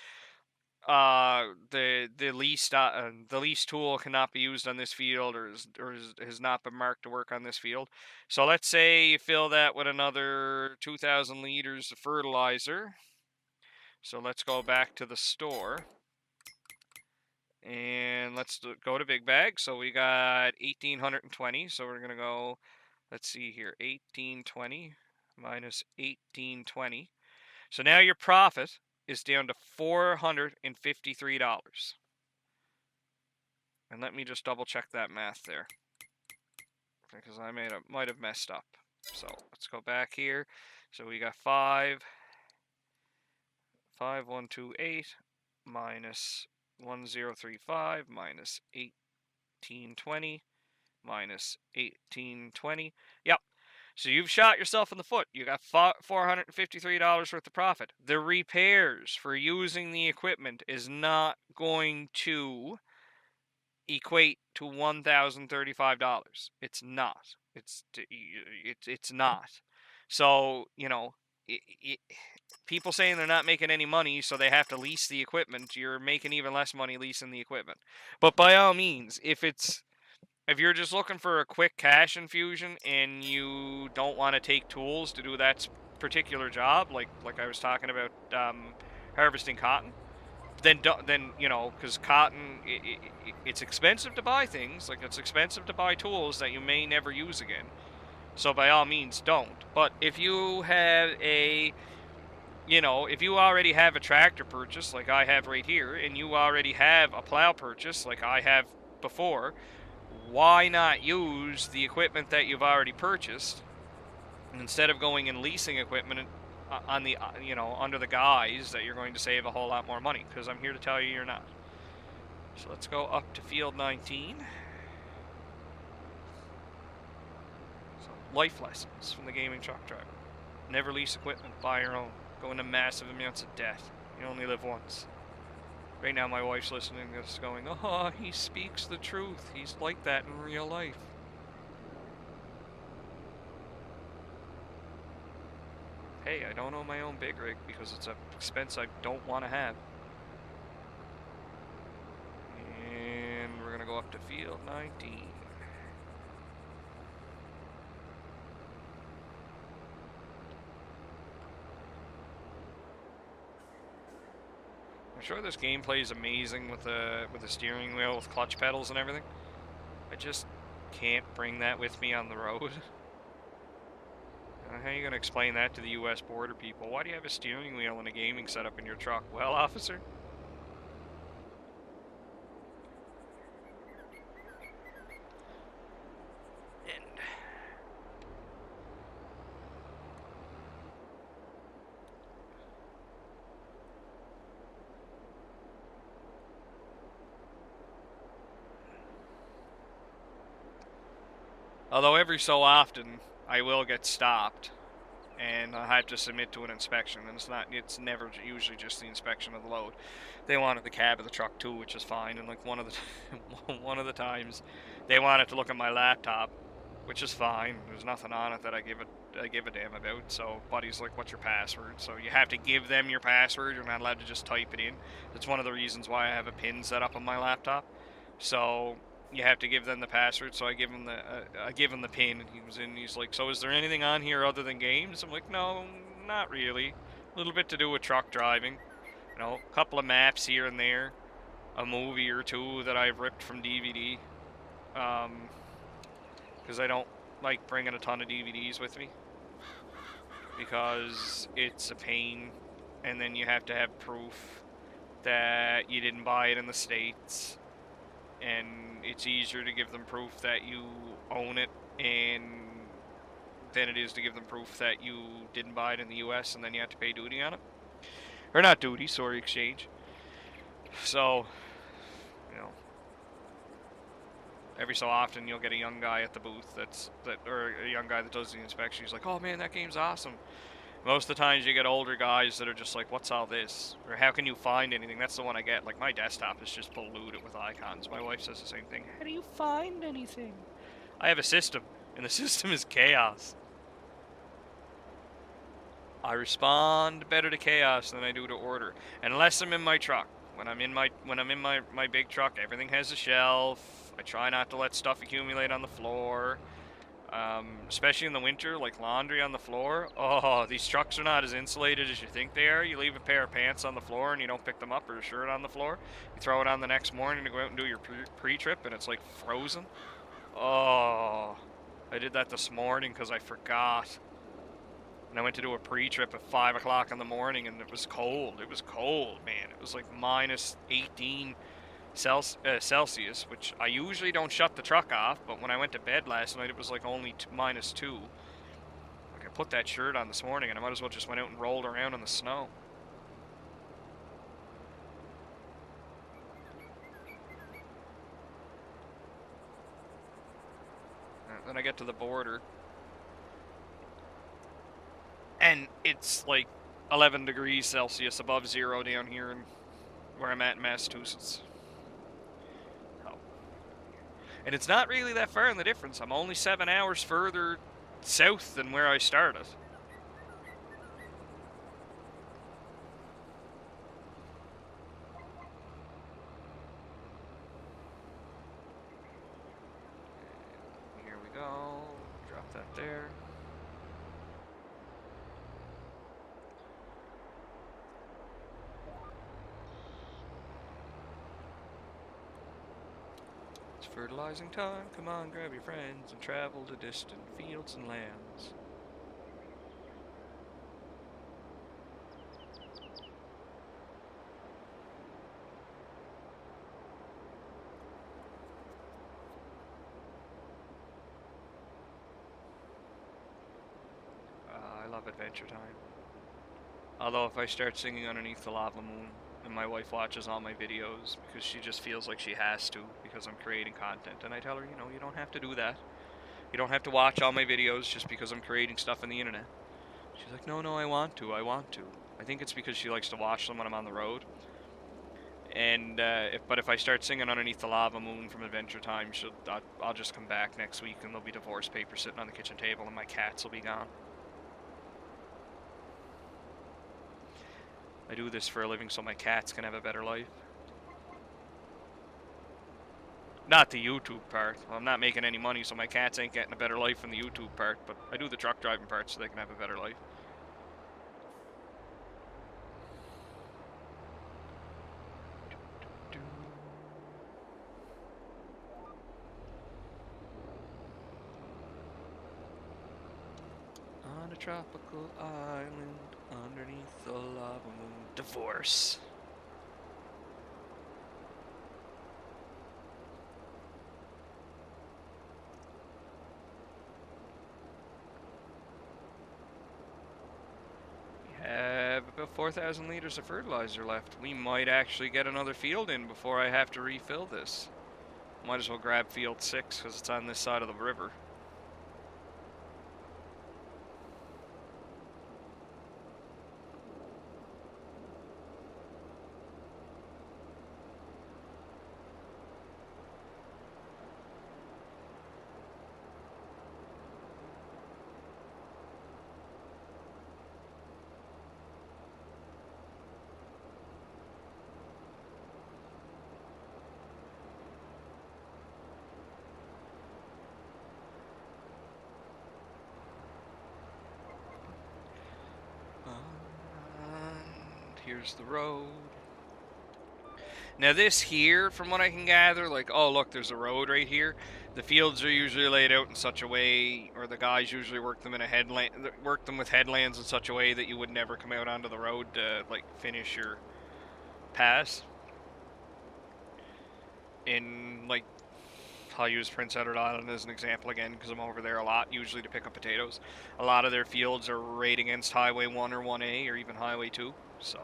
Speaker 1: the least tool cannot be used on this field has not been marked to work on this field. So let's say you fill that with another 2,000 liters of fertilizer. So let's go back to the store and let's go to big bag. So we got 1,820. So we're gonna go. Let's see here, 1,820 minus 1,820. So now your profit is down to $453. And let me just double check that math there, because I might have messed up. So let's go back here. So we got 5,128 minus 1,035 minus 1,820 minus 1,820. Yep. So you've shot yourself in the foot. You got $453 worth of profit. The repairs for using the equipment is not going to equate to $1,035. It's not. It's not. So, people saying they're not making any money, so they have to lease the equipment. You're making even less money leasing the equipment. But by all means, if you're just looking for a quick cash infusion and you don't want to take tools to do that particular job, like I was talking about harvesting cotton, then because cotton, it's expensive to buy things. Like, it's expensive to buy tools that you may never use again. So by all means, don't. But if you have if you already have a tractor purchase, like I have right here, and you already have a plow purchase, like I have before, why not use the equipment that you've already purchased instead of going and leasing equipment on the under the guise that you're going to save a whole lot more money? Because I'm here to tell you you're not. So let's go up to field 19. So, life lessons from the gaming truck driver: never lease equipment, buy your own. Go into massive amounts of debt. You only live once. Right now my wife's listening to this going, oh, he speaks the truth. He's like that in real life. Hey, I don't own my own big rig because it's an expense I don't want to have. And we're going to go up to field 19. I'm sure this gameplay is amazing with the steering wheel with clutch pedals and everything. I just can't bring that with me on the road. How are you going to explain that to the U.S. border people? Why do you have a steering wheel and a gaming setup in your truck? Well, officer. Although every so often I will get stopped and I have to submit to an inspection, and it's never usually just the inspection of the load. They wanted the cab of the truck too, which is fine, and like one of the times they wanted to look at my laptop, which is fine. There's nothing on it that I give a damn about. So buddy's like, what's your password? So you have to give them your password. You're not allowed to just type it in. That's one of the reasons why I have a pin set up on my laptop. So you have to give them the password. So I give him the pin, and he was in. He's like, so is there anything on here other than games? I'm like, no, not really. A little bit to do with truck driving. A couple of maps here and there, a movie or two that I've ripped from DVD. Because I don't like bringing a ton of DVDs with me, because it's a pain, and then you have to have proof that you didn't buy it in the States, and it's easier to give them proof that you own it and than it is to give them proof that you didn't buy it in the US and then you have to pay duty on it. Or not duty, sorry, exchange. So, you know, every so often you'll get a young guy at the booth or a young guy that does the inspection. He's like, "Oh man, that game's awesome." Most of the times you get older guys that are just like, "What's all this?" Or "How can you find anything?" That's the one I get. Like, my desktop is just polluted with icons. My wife says the same thing. "How do you find anything?" I have a system, and the system is chaos. I respond better to chaos than I do to order, unless I'm in my truck. When I'm in my big truck, everything has a shelf. I try not to let stuff accumulate on the floor. Especially in the winter, like laundry on the floor. Oh, these trucks are not as insulated as you think they are. You leave a pair of pants on the floor and you don't pick them up, or a shirt on the floor. You throw it on the next morning to go out and do your pre-trip, and it's like frozen. Oh, I did that this morning because I forgot. And I went to do a pre-trip at 5 o'clock in the morning, and it was cold. It was cold, man. It was like minus 18 Celsius, which I usually don't shut the truck off, but when I went to bed last night, it was like only minus 2. Like, I put that shirt on this morning, and I might as well just went out and rolled around in the snow. Then I get to the border, and it's like 11 degrees Celsius above zero down here where I'm at in Massachusetts. And it's not really that far in the difference. I'm only 7 hours further south than where I started. Here we go. Drop that there. Fertilizing time, come on, grab your friends and travel to distant fields and lands. I love Adventure Time. Although if I start singing Underneath the Lava Moon, and my wife watches all my videos because she just feels like she has to because I'm creating content, and I tell her, you know, you don't have to do that. You don't have to watch all my videos just because I'm creating stuff on the internet. She's like, no, I want to. I think it's because she likes to watch them when I'm on the road. And but if I start singing Underneath the Lava Moon from Adventure Time, I'll just come back next week and there'll be divorce papers sitting on the kitchen table and my cats will be gone. I do this for a living so my cats can have a better life. Not the YouTube part. Well, I'm not making any money, so my cats ain't getting a better life in the YouTube part, but I do the truck driving part so they can have a better life. On a tropical island, underneath the lava moon. Divorce. We have about 4,000 liters of fertilizer left. We might actually get another field in before I have to refill this. Might as well grab field 6 because it's on this side of the river. Here's the road. Now this here, from what I can gather, like, oh look, there's a road right here. The fields are usually laid out in such a way, or the guys usually work them in a work them with headlands in such a way that you would never come out onto the road to like finish your pass. In like I'll use Prince Edward Island as an example again because I'm over there a lot, usually to pick up potatoes. A lot of their fields are right against Highway 1 or 1A or even Highway 2, so.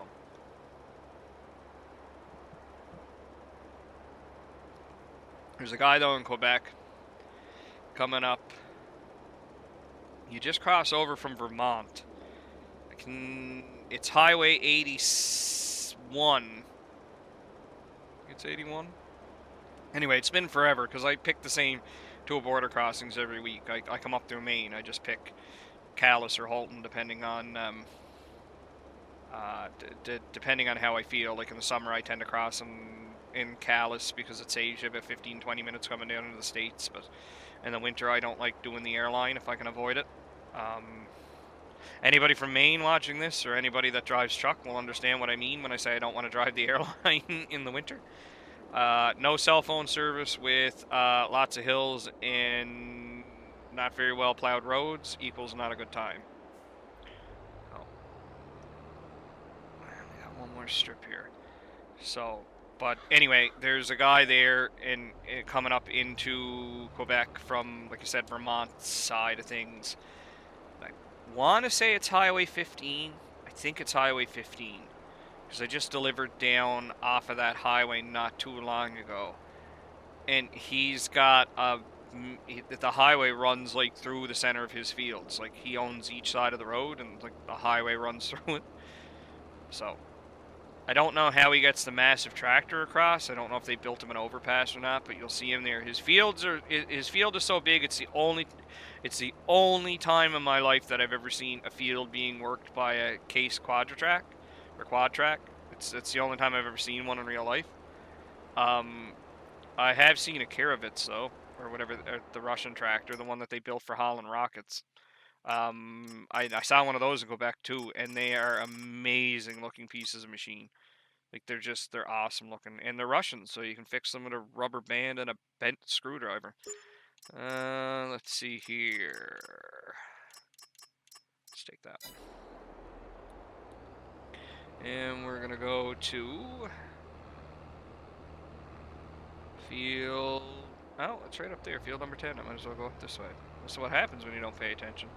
Speaker 1: There's a guy though in Quebec coming up. You just cross over from Vermont. It's Highway 81. It's 81. Anyway, it's been forever because I pick the same two border crossings every week. I come up through Maine. I just pick Calais or Halton depending on depending on how I feel. Like in the summer, I tend to cross in Calais because it saves you about 15-20 minutes coming down into the States. But in the winter, I don't like doing the airline if I can avoid it. Anybody from Maine watching this, or anybody that drives truck, will understand what I mean when I say I don't want to drive the airline in the winter. No cell phone service with lots of hills and not very well plowed roads equals not a good time. Oh. We got one more strip here. So, but anyway, there's a guy there and coming up into Quebec from, like I said, Vermont side of things. I want to say it's Highway 15. I think it's Highway 15. Because I just delivered down off of that highway not too long ago. And he's got the highway runs like through the center of his fields. Like he owns each side of the road and like the highway runs through it. So I don't know how he gets the massive tractor across. I don't know if they built him an overpass or not, but you'll see him there. His field is so big, it's the only time in my life that I've ever seen a field being worked by a Case Quadra-Track. Or quad track. It's the only time I've ever seen one in real life. I have seen a Karavitz though, or whatever, the Russian tractor, the one that they built for Holland Rockets. I saw one of those in Quebec too, and they are amazing looking pieces of machine. Like they're awesome looking, and they're Russian, so you can fix them with a rubber band and a bent screwdriver. Let's see here. Let's take that one. And we're going to go to field... Oh, it's right up there, field number 10. I might as well go up this way. This is what happens when you don't pay attention.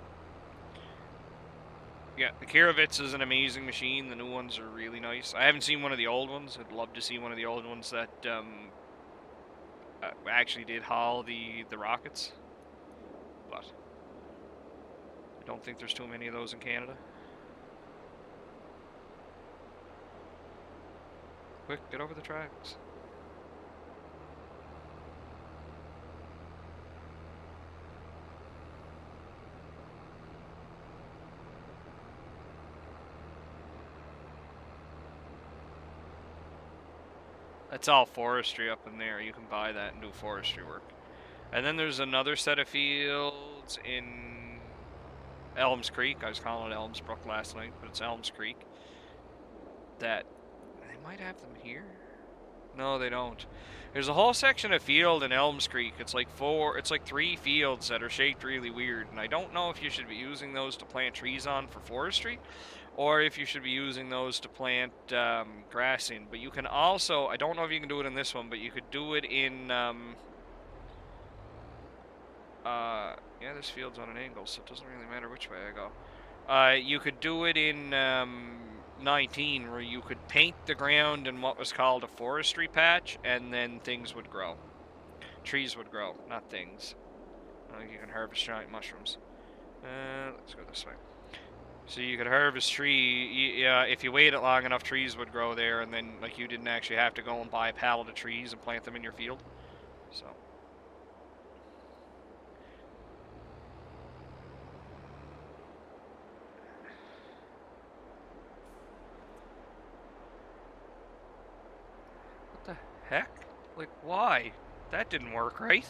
Speaker 1: Yeah, the Karavitz is an amazing machine. The new ones are really nice. I haven't seen one of the old ones. I'd love to see one of the old ones that actually did haul the rockets. But I don't think there's too many of those in Canada. Quick, get over the tracks. That's all forestry up in there. You can buy that and do forestry work. And then there's another set of fields in Elms Creek. I was calling it Elmsbrook last night, but it's Elms Creek. That they might have them here. No, they don't. There's a whole section of field in Elms Creek. It's like 3 fields that are shaped really weird, and I don't know if you should be using those to plant trees on for forestry, or if you should be using those to plant grass in. But you can also, I don't know if you can do it in this one, but you could do it in, yeah, this field's on an angle, so it doesn't really matter which way I go. You could do it in 19, where you could paint the ground in what was called a forestry patch, and then things would grow. Trees would grow, not things. You can harvest giant mushrooms. Let's go this way. So you could harvest tree. Yeah, if you waited long enough, trees would grow there, and then like you didn't actually have to go and buy a pallet of trees and plant them in your field. So. Heck? Like, why? That didn't work right.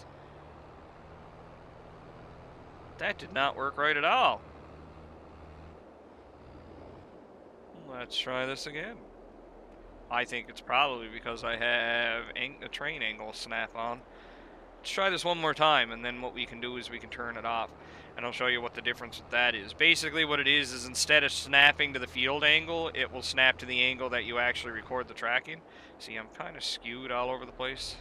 Speaker 1: That did not work right at all. Let's try this again. I think it's probably because I have a train angle snap on. Let's try this one more time, and then what we can do is we can turn it off. And I'll show you what the difference with that is. Basically what it is instead of snapping to the field angle, it will snap to the angle that you actually record the tracking. See, I'm kind of skewed all over the place.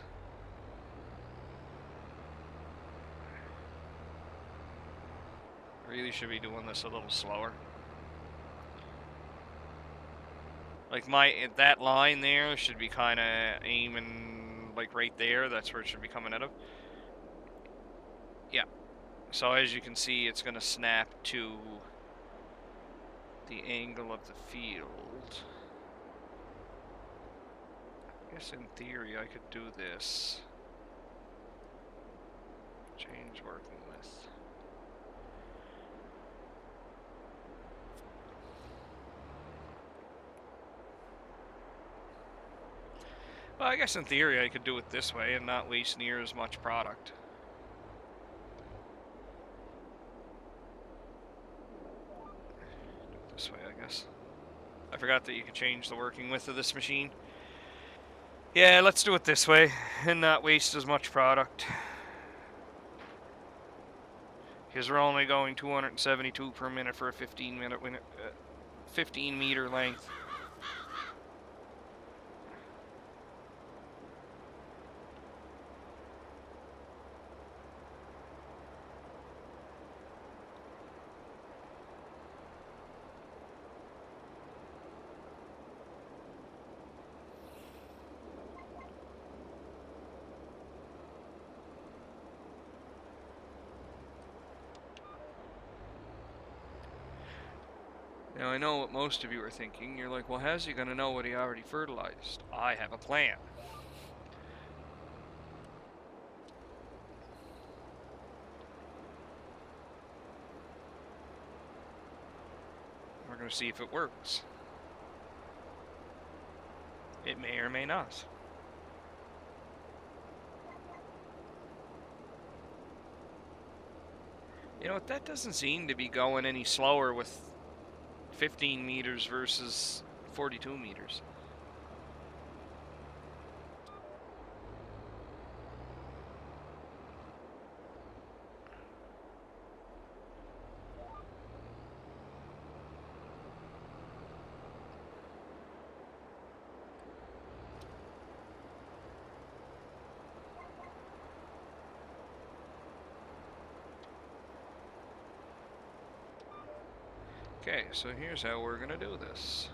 Speaker 1: Really should be doing this a little slower. Like that line there should be kind of aiming like right there. That's where it should be coming out of. Yeah. So as you can see, it's going to snap to the angle of the field. I guess in theory I could do this. Change working with. Well, I guess in theory I could do it this way and not waste near as much product. Do it this way, I guess. I forgot that you could change the working width of this machine. Yeah, let's do it this way and not waste as much product. Because we're only going 272 per minute for a 15 meter length. Now I know what most of you are thinking. You're like, well, how's he going to know what he already fertilized? I have a plan. We're going to see if it works. It may or may not. You know what, that doesn't seem to be going any slower with 15 meters versus 42 meters. Okay, so here's how we're going to do this.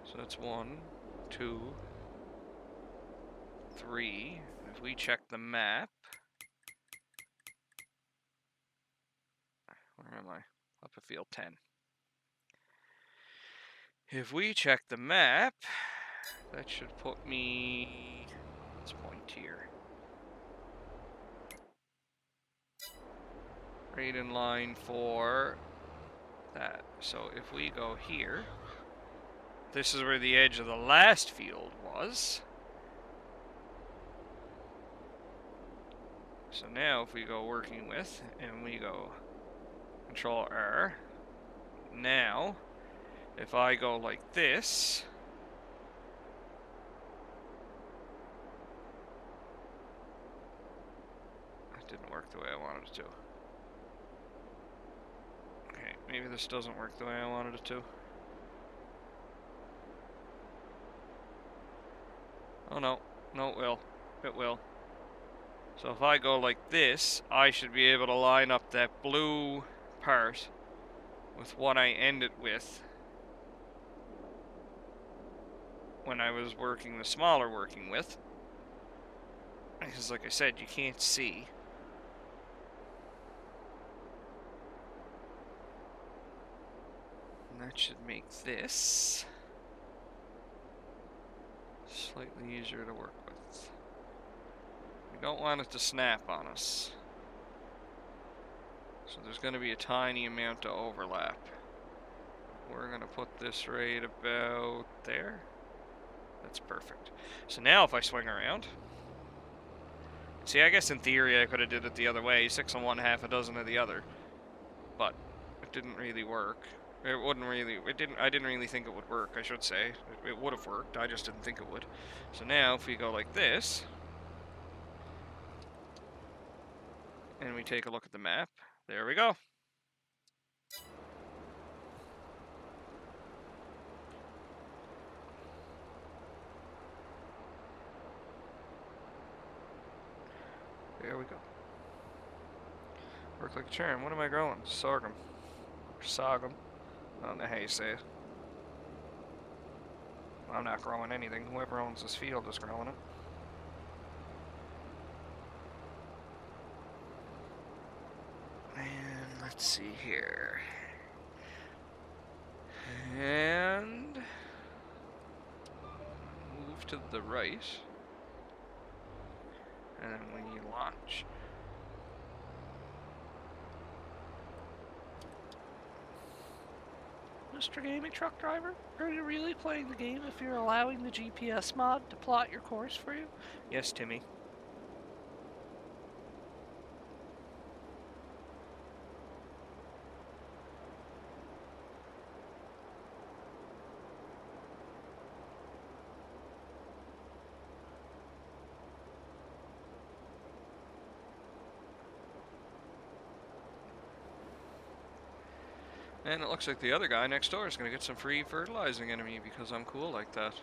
Speaker 1: So that's 1, 2, 3. If we check the map, where am I? Up at field 10. If we check the map, that should put me, let's point here, right in line for that. So if we go here, this is where the edge of the last field was. So now if we go working with, and we go Control R, now if I go like this, that didn't work the way I wanted it to. Okay, maybe this doesn't work the way I wanted it to. Oh no, no it will. It will. So if I go like this, I should be able to line up that blue part with what I ended with when I was working the smaller working width. Because like I said, you can't see. And that should make this slightly easier to work with. We don't want it to snap on us. So there's going to be a tiny amount of overlap. We're going to put this right about there. That's perfect. So now if I swing around, see, I guess in theory I could have did it the other way, 6 on one, half a dozen of the other, but it didn't really work. It wouldn't really, I didn't really think it would work, I should say. It would have worked, I just didn't think it would. So now if we go like this, and we take a look at the map, there we go. There we go. Work like a charm. What am I growing? Sorghum. sorghum. I don't know how you say it. I'm not growing anything. Whoever owns this field is growing it. And let's see here. And move to the right. And then we launch.
Speaker 2: Mr. Gaming Truck Driver, are you really playing the game if you're allowing the GPS mod to plot your course for you?
Speaker 1: Yes, Timmy. And it looks like the other guy next door is going to get some free fertilizing into me because I'm cool like that.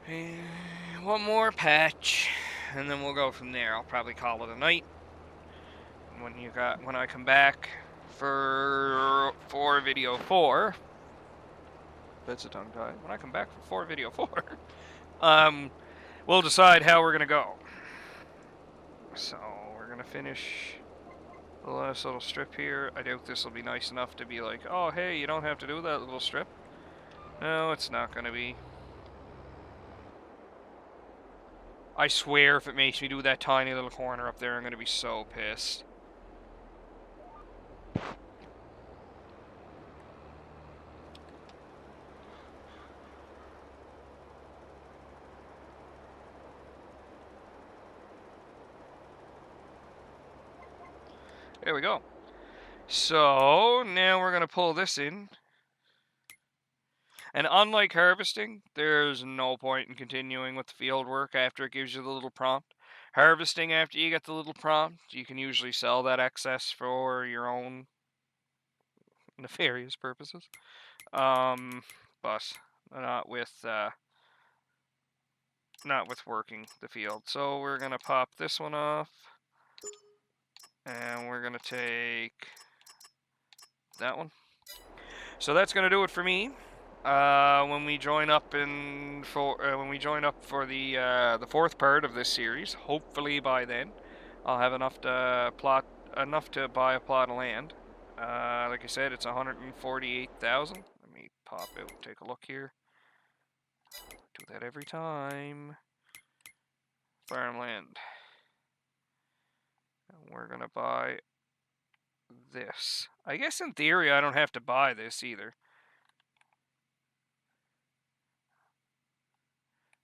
Speaker 1: And one more patch, and then we'll go from there. I'll probably call it a night. When I come back for video 4, that's a tongue tie. When I come back for video 4, we'll decide how we're gonna go. So we're gonna finish the last little strip here. I doubt this will be nice enough to be like, oh hey, you don't have to do that little strip. No, it's not gonna be. I swear if it makes me do that tiny little corner up there, I'm gonna be so pissed. There we go. So now we're gonna pull this in. And unlike harvesting, there's no point in continuing with the field work after it gives you the little prompt. Harvesting, after you get the little prompt, you can usually sell that excess for your own nefarious purposes. But not with working the field. So we're gonna pop this one off, and we're gonna take that one. So that's gonna do it for me. When we join up for the fourth part of this series, hopefully by then, I'll have enough to buy a plot of land. Like I said, it's 148,000. Let me pop out and take a look here. Do that every time. Farmland. And we're gonna buy this. I guess in theory I don't have to buy this either.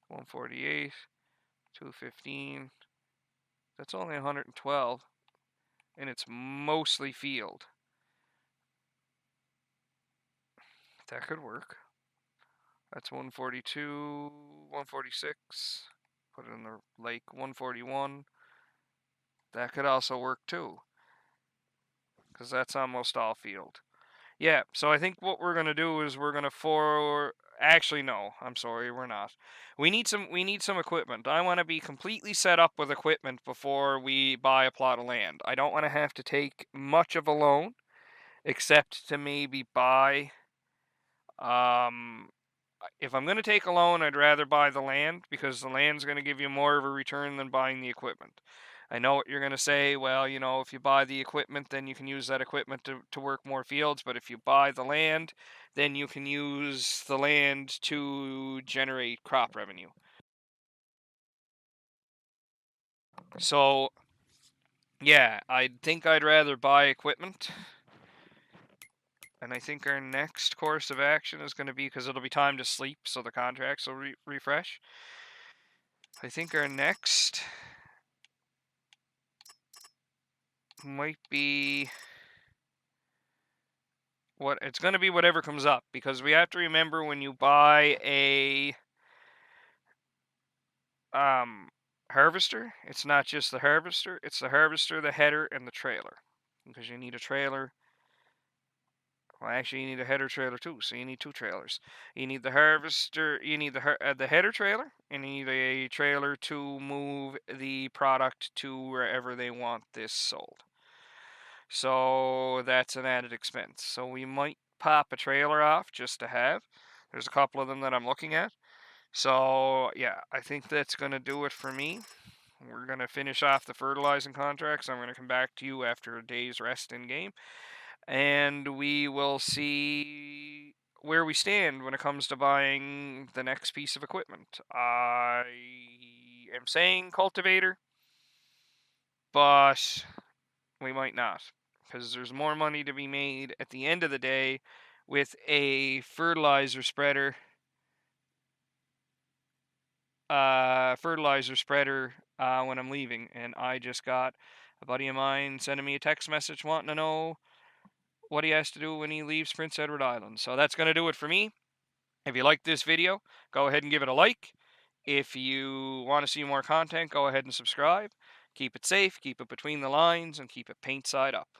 Speaker 1: 148, 215. That's only 112, and it's mostly field. That could work. That's 142, 146. Put it in the lake, 141. That could also work too, because that's almost all field. Yeah, so I think what we're gonna do is we're gonna actually no, I'm sorry, we're not. We need some equipment. I want to be completely set up with equipment before we buy a plot of land. I don't want to have to take much of a loan, except to maybe buy. If I'm gonna take a loan, I'd rather buy the land because the land's gonna give you more of a return than buying the equipment. I know what you're going to say. Well, you know, if you buy the equipment, then you can use that equipment to work more fields. But if you buy the land, then you can use the land to generate crop revenue. So, yeah, I think I'd rather buy equipment. And I think our next course of action is going to be, because it'll be time to sleep, so the contracts will refresh. I think our next might be it's going to be whatever comes up, because we have to remember when you buy a harvester, it's not just the harvester, it's the harvester, the header, and the trailer, because you need a trailer. Well, actually, you need a header trailer too, so you need two trailers. You need the harvester, you need the header trailer, and you need a trailer to move the product to wherever they want this sold. So that's an added expense. So we might pop a trailer off just to have. There's a couple of them that I'm looking at. So yeah, I think that's going to do it for me. We're going to finish off the fertilizing contracts. I'm going to come back to you after a day's rest in game, and we will see where we stand when it comes to buying the next piece of equipment. I am saying cultivator, but we might not, because there's more money to be made at the end of the day with a fertilizer spreader. When I'm leaving, and I just got a buddy of mine sending me a text message wanting to know what he has to do when he leaves Prince Edward Island. So that's going to do it for me. If you like this video, go ahead and give it a like. If you want to see more content, go ahead and subscribe. Keep it safe, keep it between the lines, and keep it paint side up.